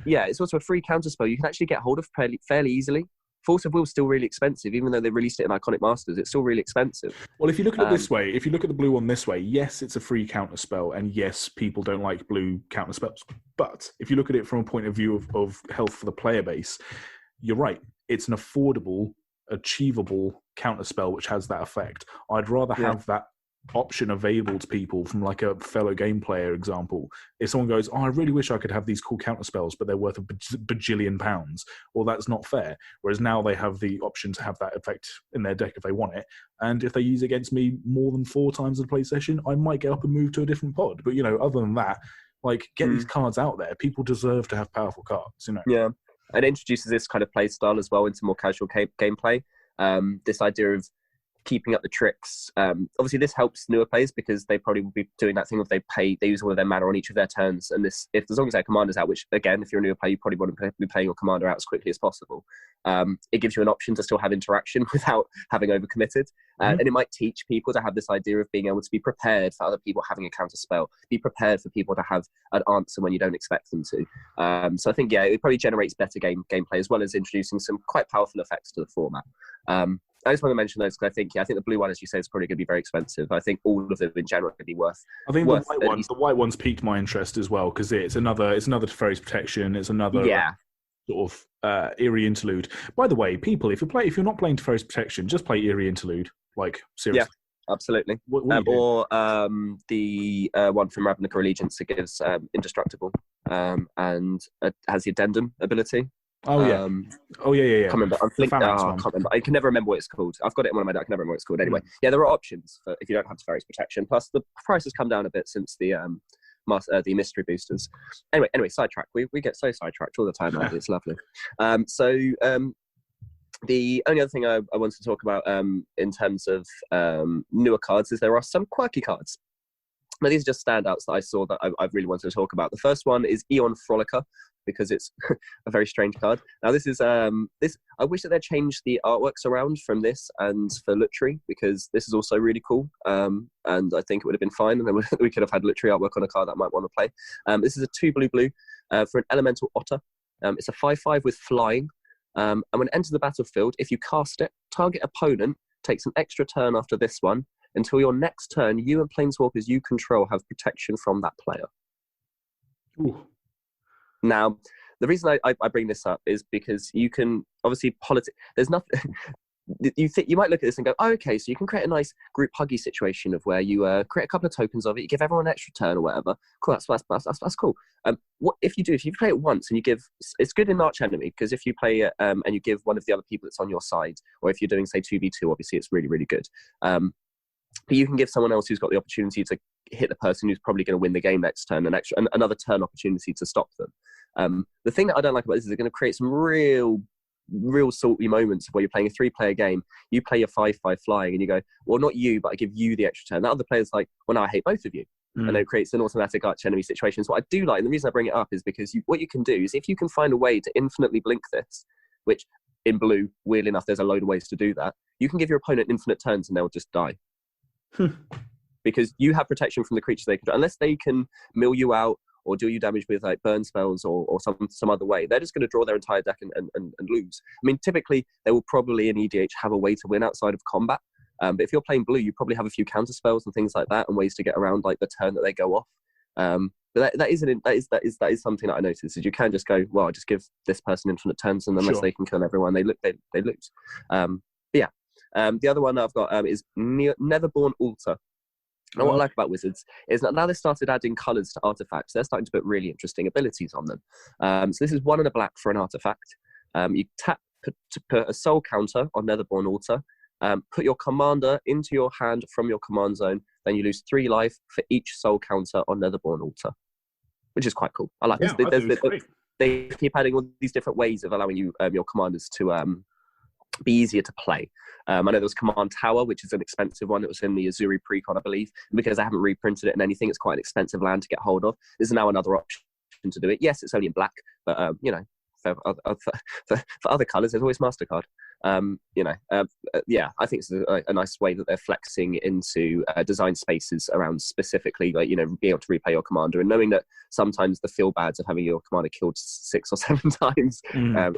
Yeah, it's also a free counter spell you can actually get hold of fairly easily. Force of Will is still really expensive, even though they released it in Iconic Masters. It's still really expensive. Well, if you look at it this way, if you look at the blue one this way, yes, it's a free counter spell, and yes, people don't like blue counter spells. But if you look at it from a point of view of health for the player base, you're right. It's an affordable, achievable counter spell which has that effect. I'd rather have that option available to people from like a fellow game player example. If someone goes, I really wish I could have these cool counter spells, but they're worth a bajillion pounds, well, that's not fair. Whereas now they have the option to have that effect in their deck if they want it, and if they use it against me more than 4 times in a play session, I might get up and move to a different pod. But other than that, like, get these cards out there. People deserve to have powerful cards. Yeah, and it introduces this kind of play style as well into more casual gameplay. This idea of keeping up the tricks. Obviously, this helps newer players because they probably will be doing that thing if they use all of their mana on each of their turns. And this, if as long as their commander's out, which again, if you're a newer player, you probably want to be playing your commander out as quickly as possible. It gives you an option to still have interaction without having overcommitted. And it might teach people to have this idea of being able to be prepared for other people having a counter spell, be prepared for people to have an answer when you don't expect them to. So I think, it probably generates better gameplay as well as introducing some quite powerful effects to the format. I just want to mention those because I think the blue one, as you say, is probably going to be very expensive. I think all of them in general could be worth. I think the white one's piqued my interest as well because it's another Teferi's protection. It's another sort of Eerie Interlude. By the way, people, if you're not playing Teferi's protection, just play Eerie Interlude. Like, seriously. absolutely. What are you doing? Or the one from Ravnica Allegiance that gives indestructible and has the addendum ability. Oh yeah. Um, Oh yeah. Can't remember. The Phalanx I one. can't remember. I can never remember what it's called. I've got it in one of my deck. I can never remember what it's called. Anyway, yeah, there are options for if you don't have Teferi's protection. Plus, the price has come down a bit since the mystery boosters. Anyway, sidetrack. We get so sidetracked all the time, Andy. It's lovely. The only other thing I wanted to talk about in terms of newer cards is there are some quirky cards. Now, these are just standouts that I saw that I really wanted to talk about. The first one is Eon Frolicker, because it's a very strange card. Now, this is this. I wish that they'd changed the artworks around from this and for Lutri, because this is also really cool. And I think it would have been fine, and then we could have had Lutri artwork on a card that I might want to play. This is a 2/2 for an elemental otter. It's a 5/5 with flying. And when it enters the battlefield, if you cast it, target opponent takes an extra turn after this one. Until your next turn, you and planeswalkers you control have protection from that player. Ooh. Now, the reason I bring this up is because you can obviously there's nothing. You might look at this and go, oh, okay, so you can create a nice group huggy situation of where you create a couple of tokens of it, you give everyone an extra turn or whatever. Cool, that's cool. What if you play it once and you give? It's good in Arch Enemy, because if you play it and you give one of the other people that's on your side, or if you're doing say 2v2, obviously it's really really good. But you can give someone else who's got the opportunity to hit the person who's probably going to win the game next turn another turn opportunity to stop them. The thing that I don't like about this is they're going to create some real salty moments where you're playing a 3-player game. You play your 5/5 flying, and you go, well, not you, but I give you the extra turn. That other player's like, well, no, I hate both of you. And it creates an automatic arch enemy situation. So what I do like, and the reason I bring it up is because what you can do is if you can find a way to infinitely blink this, which in blue, weirdly enough, there's a load of ways to do that. You can give your opponent infinite turns and they'll just die. Because you have protection from the creature they control. Unless they can mill you out or do you damage with like burn spells or some other way, they're just going to draw their entire deck and lose. I mean, typically they will probably in EDH have a way to win outside of combat. But if you're playing blue, you probably have a few counter spells and things like that, and ways to get around like the turn that they go off. But that is something that I noticed, is you can just go, well, I just give this person infinite turns, and unless they can kill everyone, they lose. The other one that I've got is Netherborn Altar. Now, what I like about Wizards is that now they've started adding colours to artifacts, they're starting to put really interesting abilities on them. So this is 1 and a black for an artifact. You tap to put a soul counter on Netherborn Altar. Put your commander into your hand from your command zone. Then you lose 3 life for each soul counter on Netherborn Altar, which is quite cool. I like this. They keep adding all these different ways of allowing you your commanders to be easier to play. I know there was Command Tower, which is an expensive one. It was in the Azuri Precon, I believe. And because I haven't reprinted it in anything, it's quite an expensive land to get hold of. There's now another option to do it. Yes, it's only in black, but for other colours, there's always MasterCard. I think it's a nice way that they're flexing into design spaces around specifically, like, being able to replay your commander, and knowing that sometimes the feel bads of having your commander killed 6 or 7 times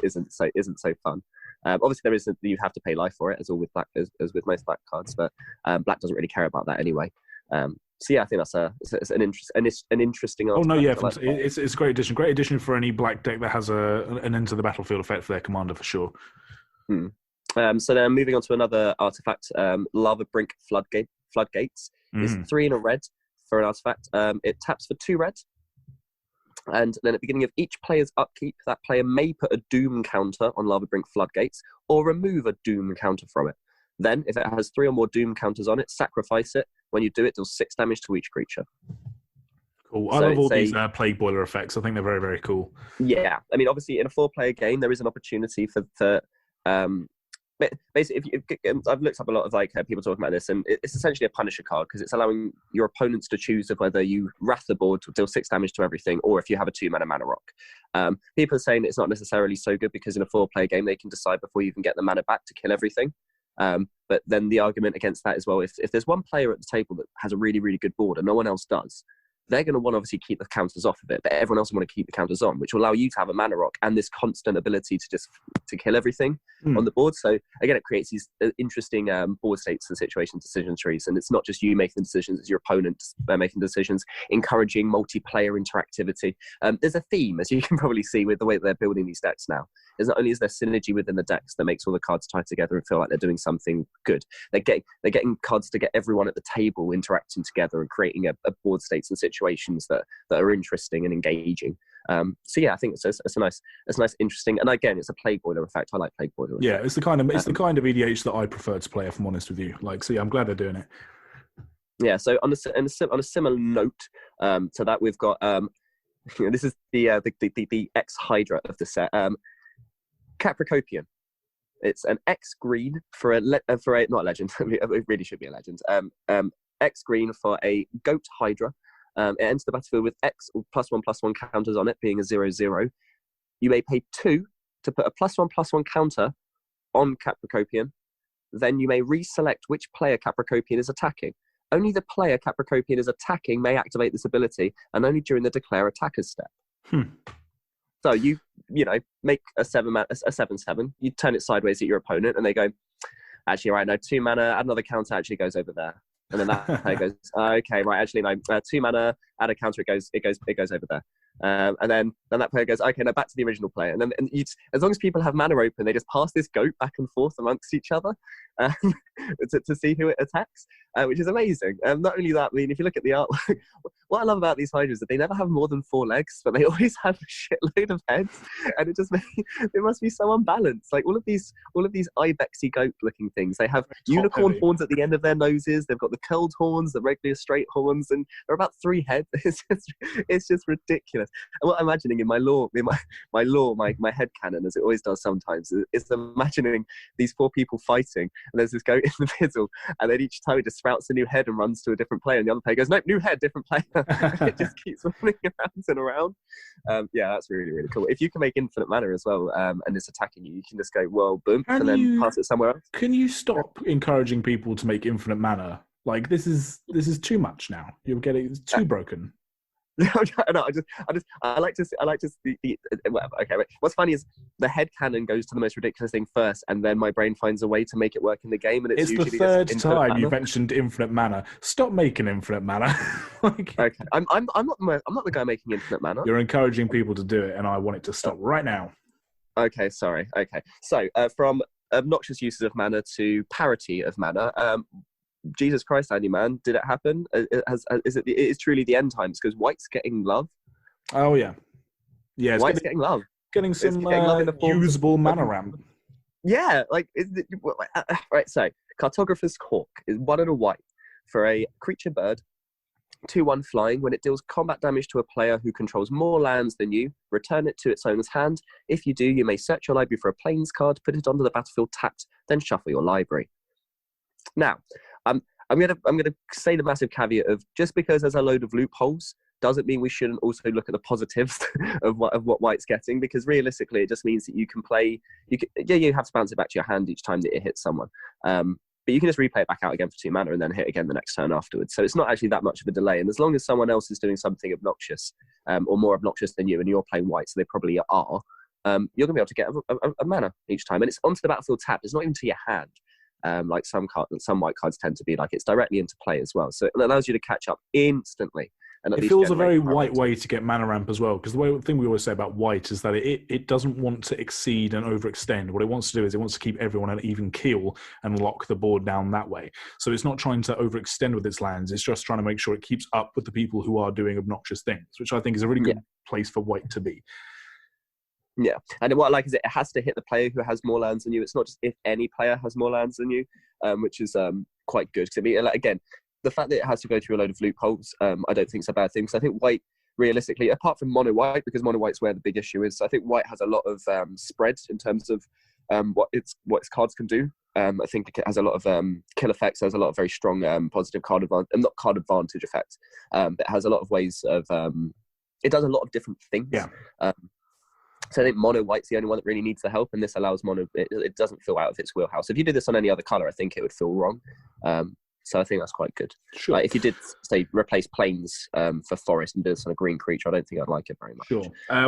isn't so fun. Obviously, you have to pay life for it, as all with black, as with most black cards, but black doesn't really care about that anyway. I think that's an interesting. Oh no, yeah, it's a great addition. Great addition for any black deck that has an enter the battlefield effect for their commander for sure. So then moving on to another artifact, Lava Brink Floodgates. It's 3 and a red for an artifact. It taps for 2 red. And then at the beginning of each player's upkeep, that player may put a Doom counter on Lava Brink Floodgates or remove a Doom counter from it. Then, if it has 3 or more Doom counters on it, sacrifice it. When you do it, deals 6 damage to each creature. Cool. I love all these Plague Boiler effects. I think they're very, very cool. Yeah. I mean, obviously, in a 4-player game, there is an opportunity for basically, I've looked up a lot of people talking about this, and it's essentially a Punisher card, because it's allowing your opponents to choose of whether you wrath the board to deal 6 damage to everything, or if you have a 2-mana mana rock. People are saying it's not necessarily so good, because in a 4-player game they can decide before you even get the mana back to kill everything. But then the argument against that as well, if there's one player at the table that has a really, really good board and no one else does, they're going to want to obviously keep the counters off of it, but everyone else will want to keep the counters on, which will allow you to have a mana rock and this constant ability to kill everything on the board. So again, it creates these interesting board states and situation decision trees, and it's not just you making decisions, it's your opponent making decisions, encouraging multiplayer interactivity. There's a theme, as you can probably see, with the way that they're building these decks now. is not only is there synergy within the decks that makes all the cards tie together and feel like they're doing something good, they're getting cards to get everyone at the table interacting together and creating a board states and situations that are interesting and engaging. So yeah, I think it's a nice, interesting, and again, it's a plague boiler effect. I like plague boiler effect. Yeah, it's the kind of EDH that I prefer to play, if I'm honest with you. Like, so yeah, I'm glad they're doing it. Yeah. So on a similar note to that, we've got this is the X Hydra of the set, Capricopian. It's an X green for a not a legend. It really should be a legend. X green for a goat Hydra. It enters the battlefield with X +1/+1 counters on it, being a 0/0. You may pay 2 to put a +1/+1 counter on Capricopian. Then you may reselect which player Capricopian is attacking. Only the player Capricopian is attacking may activate this ability, and only during the declare attacker's step. So you make a 7/7. You turn it sideways at your opponent, and they go, actually, right, no, 2 mana, add another counter, actually goes over there. And then that player goes, okay, right, actually, no, 2 mana, add a counter, it goes over there. And then that player goes, okay, now back to the original player. And then as long as people have mana open, they just pass this goat back and forth amongst each other to see who it attacks, which is amazing. Not only that, I mean, if you look at the artwork, what I love about these Hydras is that they never have more than 4 legs, but they always have a shitload of heads, and it must be so unbalanced. Like all of these ibexy goat-looking things, they have unicorn horns at the end of their noses. They've got the curled horns, the regular straight horns, and they're about 3 heads. It's just ridiculous. And what I'm imagining in my head canon, as it always does sometimes, is imagining these 4 people fighting, and there's this goat in the middle, and then each time it just sprouts a new head and runs to a different player, and the other player goes, nope, new head, different player. It just keeps running around and around. Yeah, that's really, really cool. If you can make infinite mana as well, and it's attacking you, you can just go, well, boom, and then pass it somewhere else. Can you stop encouraging people to make infinite mana? Like, this is too much now. You're getting too broken. No, I like to see whatever. Okay, wait. What's funny is the head cannon goes to the most ridiculous thing first, and then my brain finds a way to make it work in the game. And it's usually the third time you've mentioned infinite mana. Stop making infinite mana. Okay, I'm not the guy making infinite mana. You're encouraging people to do it, and I want it to stop right now. Okay, sorry. Okay, so from obnoxious uses of mana to parity of mana. Jesus Christ, Andy, man, did it happen? It is truly the end times, because White's getting love. Oh yeah, White's getting love. Getting some love in the usable mana ramp. Yeah, right. So Cartographer's Hawk is 1 and a white for a creature bird, 2/1 flying. When it deals combat damage to a player who controls more lands than you, return it to its owner's hand. If you do, you may search your library for a plains card, put it onto the battlefield tapped, then shuffle your library. Now, I'm gonna say the massive caveat of, just because there's a load of loopholes doesn't mean we shouldn't also look at the positives of what White's getting, because realistically it just means that you can play. You have to bounce it back to your hand each time that it hits someone, but you can just replay it back out again for 2 mana and then hit again the next turn afterwards. So it's not actually that much of a delay, and as long as someone else is doing something obnoxious or more obnoxious than you, and you're playing White, so they probably are, you're gonna be able to get a mana each time, and it's onto the battlefield tapped. It's not even to your hand. Like some White cards tend to be, like it's directly into play as well, so it allows you to catch up instantly. And it feels a very White way to get mana ramp as well, because the thing we always say about White is that it doesn't want to exceed and overextend. What it wants to do is it wants to keep everyone at an even keel and lock the board down that way. So it's not trying to overextend with its lands, it's just trying to make sure it keeps up with the people who are doing obnoxious things, which I think is a really good place for White to be. Yeah, and what I like is it has to hit the player who has more lands than you. It's not just if any player has more lands than you, which is quite good. Because I mean, again, the fact that it has to go through a load of loopholes, I don't think it's a bad thing. So I think White, realistically, apart from Mono White, because Mono White's where the big issue is, so I think White has a lot of spread in terms of what its cards can do. I think it has a lot of kill effects. There's a lot of very strong positive card advantage, not card advantage effects, but it has a lot of ways of. It does a lot of different things. Yeah. So I think Mono White's the only one that really needs the help, and this allows Mono. It doesn't feel out of its wheelhouse. If you did this on any other color, I think it would feel wrong. So I think that's quite good. Sure. Like if you did, say, replace plains for forest and did this on a green creature, I don't think I'd like it very much. Sure.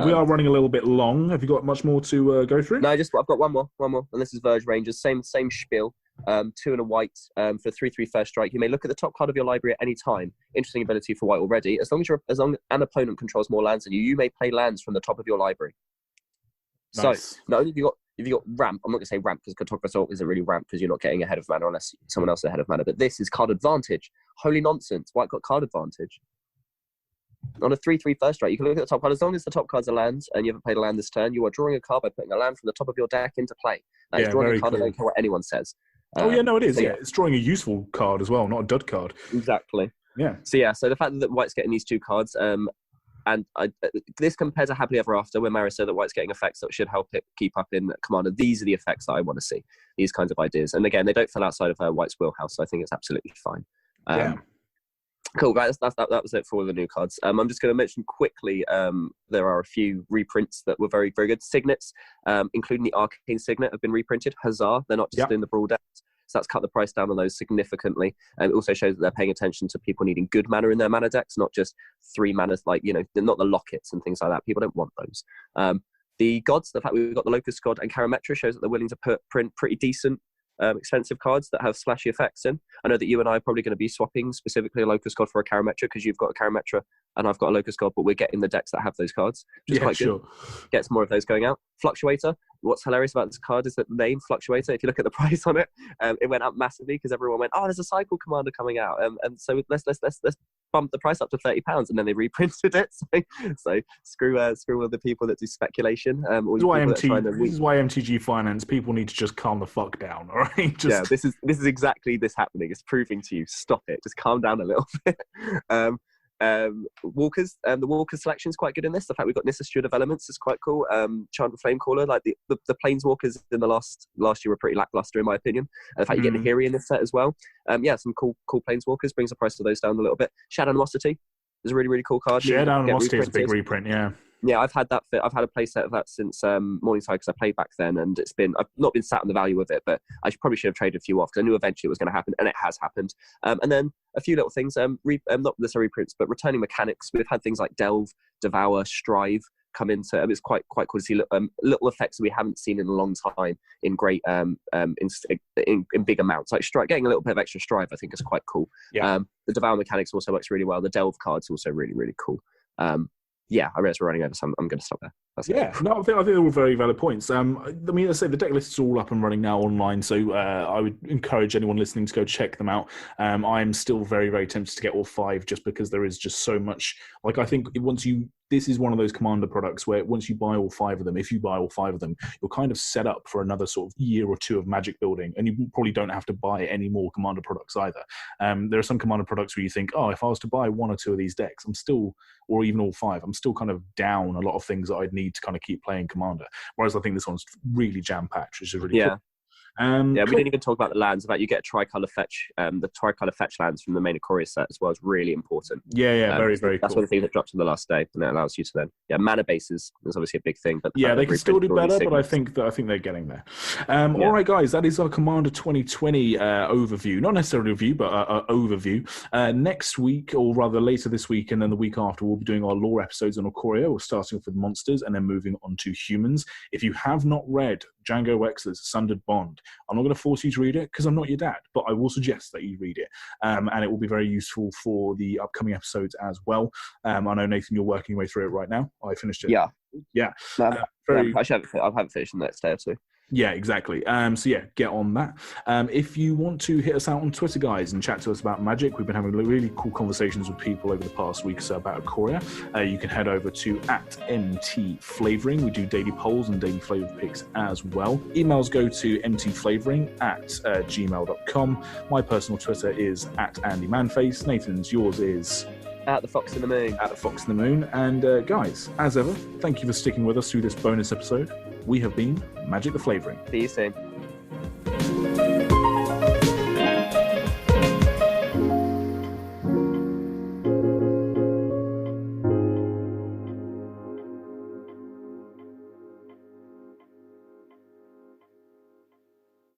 We are running a little bit long. Have you got much more to go through? No, I've got one more, and this is Verge Rangers. Same spiel. 2 and a white for 3/3 first strike. You may look at the top card of your library at any time. Interesting ability for White already. As long as an opponent controls more lands than you, you may play lands from the top of your library. Nice. So not only have you got ramp, I'm not going to say ramp because Cartographer Assault isn't really ramp because you're not getting ahead of mana unless someone else is ahead of mana, but this is card advantage. Holy nonsense. White got card advantage. On a 3/3 first strike, you can look at the top card. As long as the top card's a land and you haven't played a land this turn, you are drawing a card by putting a land from the top of your deck into play. That is drawing a card. I don't care what anyone says. It is. So it's drawing a useful card as well, not a dud card. Exactly. Yeah. So the fact that White's getting these 2 cards, this compared to Happily Ever After, where Mara said that White's getting effects that should help it keep up in Commander. These are the effects that I want to see. These kinds of ideas, and again, they don't fall outside of White's wheelhouse, so I think it's absolutely fine. Cool, guys. That was it for all the new cards. I'm just going to mention quickly. There are a few reprints that were very, very good. Signets, including the Arcane Signet, have been reprinted. Huzzah! They're not just in the Brawl decks. So that's cut the price down on those significantly. And it also shows that they're paying attention to people needing good mana in their mana decks, not just 3 manas, like, not the lockets and things like that. People don't want those. The gods, the fact we've got the Locust God and Karametra shows that they're willing to print pretty decent, expensive cards that have splashy effects in. I know that you and I are probably going to be swapping specifically a Locust God for a Karametra because you've got a Karametra and I've got a Locust God, but we're getting the decks that have those cards, which is quite good. Gets more of those going out. Fluctuator. What's hilarious about this card is that the name Fluctuator, if you look at the price on it, it went up massively because everyone went, oh, there's a Cycle Commander coming out. And so let's bump the price up to £30, and then they reprinted it. So screw all the people that do speculation. This is why MTG Finance people need to just calm the fuck down. All right. This is exactly this happening. It's proving to you. Stop it. Just calm down a little bit. Walkers, the Walker selection is quite good in this. The fact we've got Nissa Steward of Elements is quite cool. Chant of Flamecaller, like the Planeswalkers in the last year were pretty lackluster in my opinion. And the fact you get Nahiri in this set as well. Some cool Planeswalkers brings the price of those down a little bit. Shadow Animosity is a really, really cool card. Shadow Animosity is a big reprint, yeah. Yeah, I've had that. I've had a playset of that since Morningside because I played back then, and I've not been sat on the value of it, but I probably should have traded a few off because I knew eventually it was going to happen, and it has happened. And then a few little things, not necessarily reprints, but returning mechanics. We've had things like Delve, Devour, Strive come into. It's quite cool to see little effects that we haven't seen in a long time in great in big amounts. Like getting a little bit of extra Strive, I think is quite cool. Yeah. The Devour mechanics also works really well. The Delve card's also really, really cool. I realize we're running over, so I'm going to stop there. I think they're all very valid points. I mean, I say the deck list is all up and running now online, so I would encourage anyone listening to go check them out. I'm still very, very tempted to get all 5 just because there is just so much. Like, I think this is one of those Commander products where once you buy all 5 of them, if you buy all 5 of them, you're kind of set up for another sort of year or 2 of Magic building, and you probably don't have to buy any more Commander products either. There are some Commander products where you think, oh, if I was to buy 1 or 2 of these decks, or even all 5, I'm still kind of down a lot of things that I'd need to kind of keep playing Commander. Whereas I think this one's really jam-packed, which is really cool. We didn't even talk about the lands. About you get a tricolor fetch, the tricolor fetch lands from the main Ikoria set as well is really important. Very, very cool. That's one of the things that drops on the last day, and it allows you to then mana bases is obviously a big thing. But they can still do better, but I think they're getting there. All right, guys, that is our Commander 2020 overview. Not necessarily a review, but an overview. Next week, or rather later this week, and then the week after, we'll be doing our lore episodes on Ikoria. We're starting off with monsters and then moving on to humans. If you have not read Django Wexler's Sundered Bond, I'm not going to force you to read it because I'm not your dad, but I will suggest that you read it. And it will be very useful for the upcoming episodes as well. I know, Nathan, you're working your way through it right now. I finished it. Yeah. I haven't finished the next day or two. Yeah, exactly. Get on that. If you want to hit us out on Twitter, guys, and chat to us about Magic, we've been having really cool conversations with people over the past week or so about Ikoria. You can head over to @mtflavouring. We do daily polls and daily flavour picks as well. Emails go to mtflavouring@gmail.com. My personal Twitter is @AndyManface. Nathan's, yours is @the Fox in the Moon. @the Fox in the Moon. And guys, as ever, thank you for sticking with us through this bonus episode. We have been Magic the Flavouring. See you soon.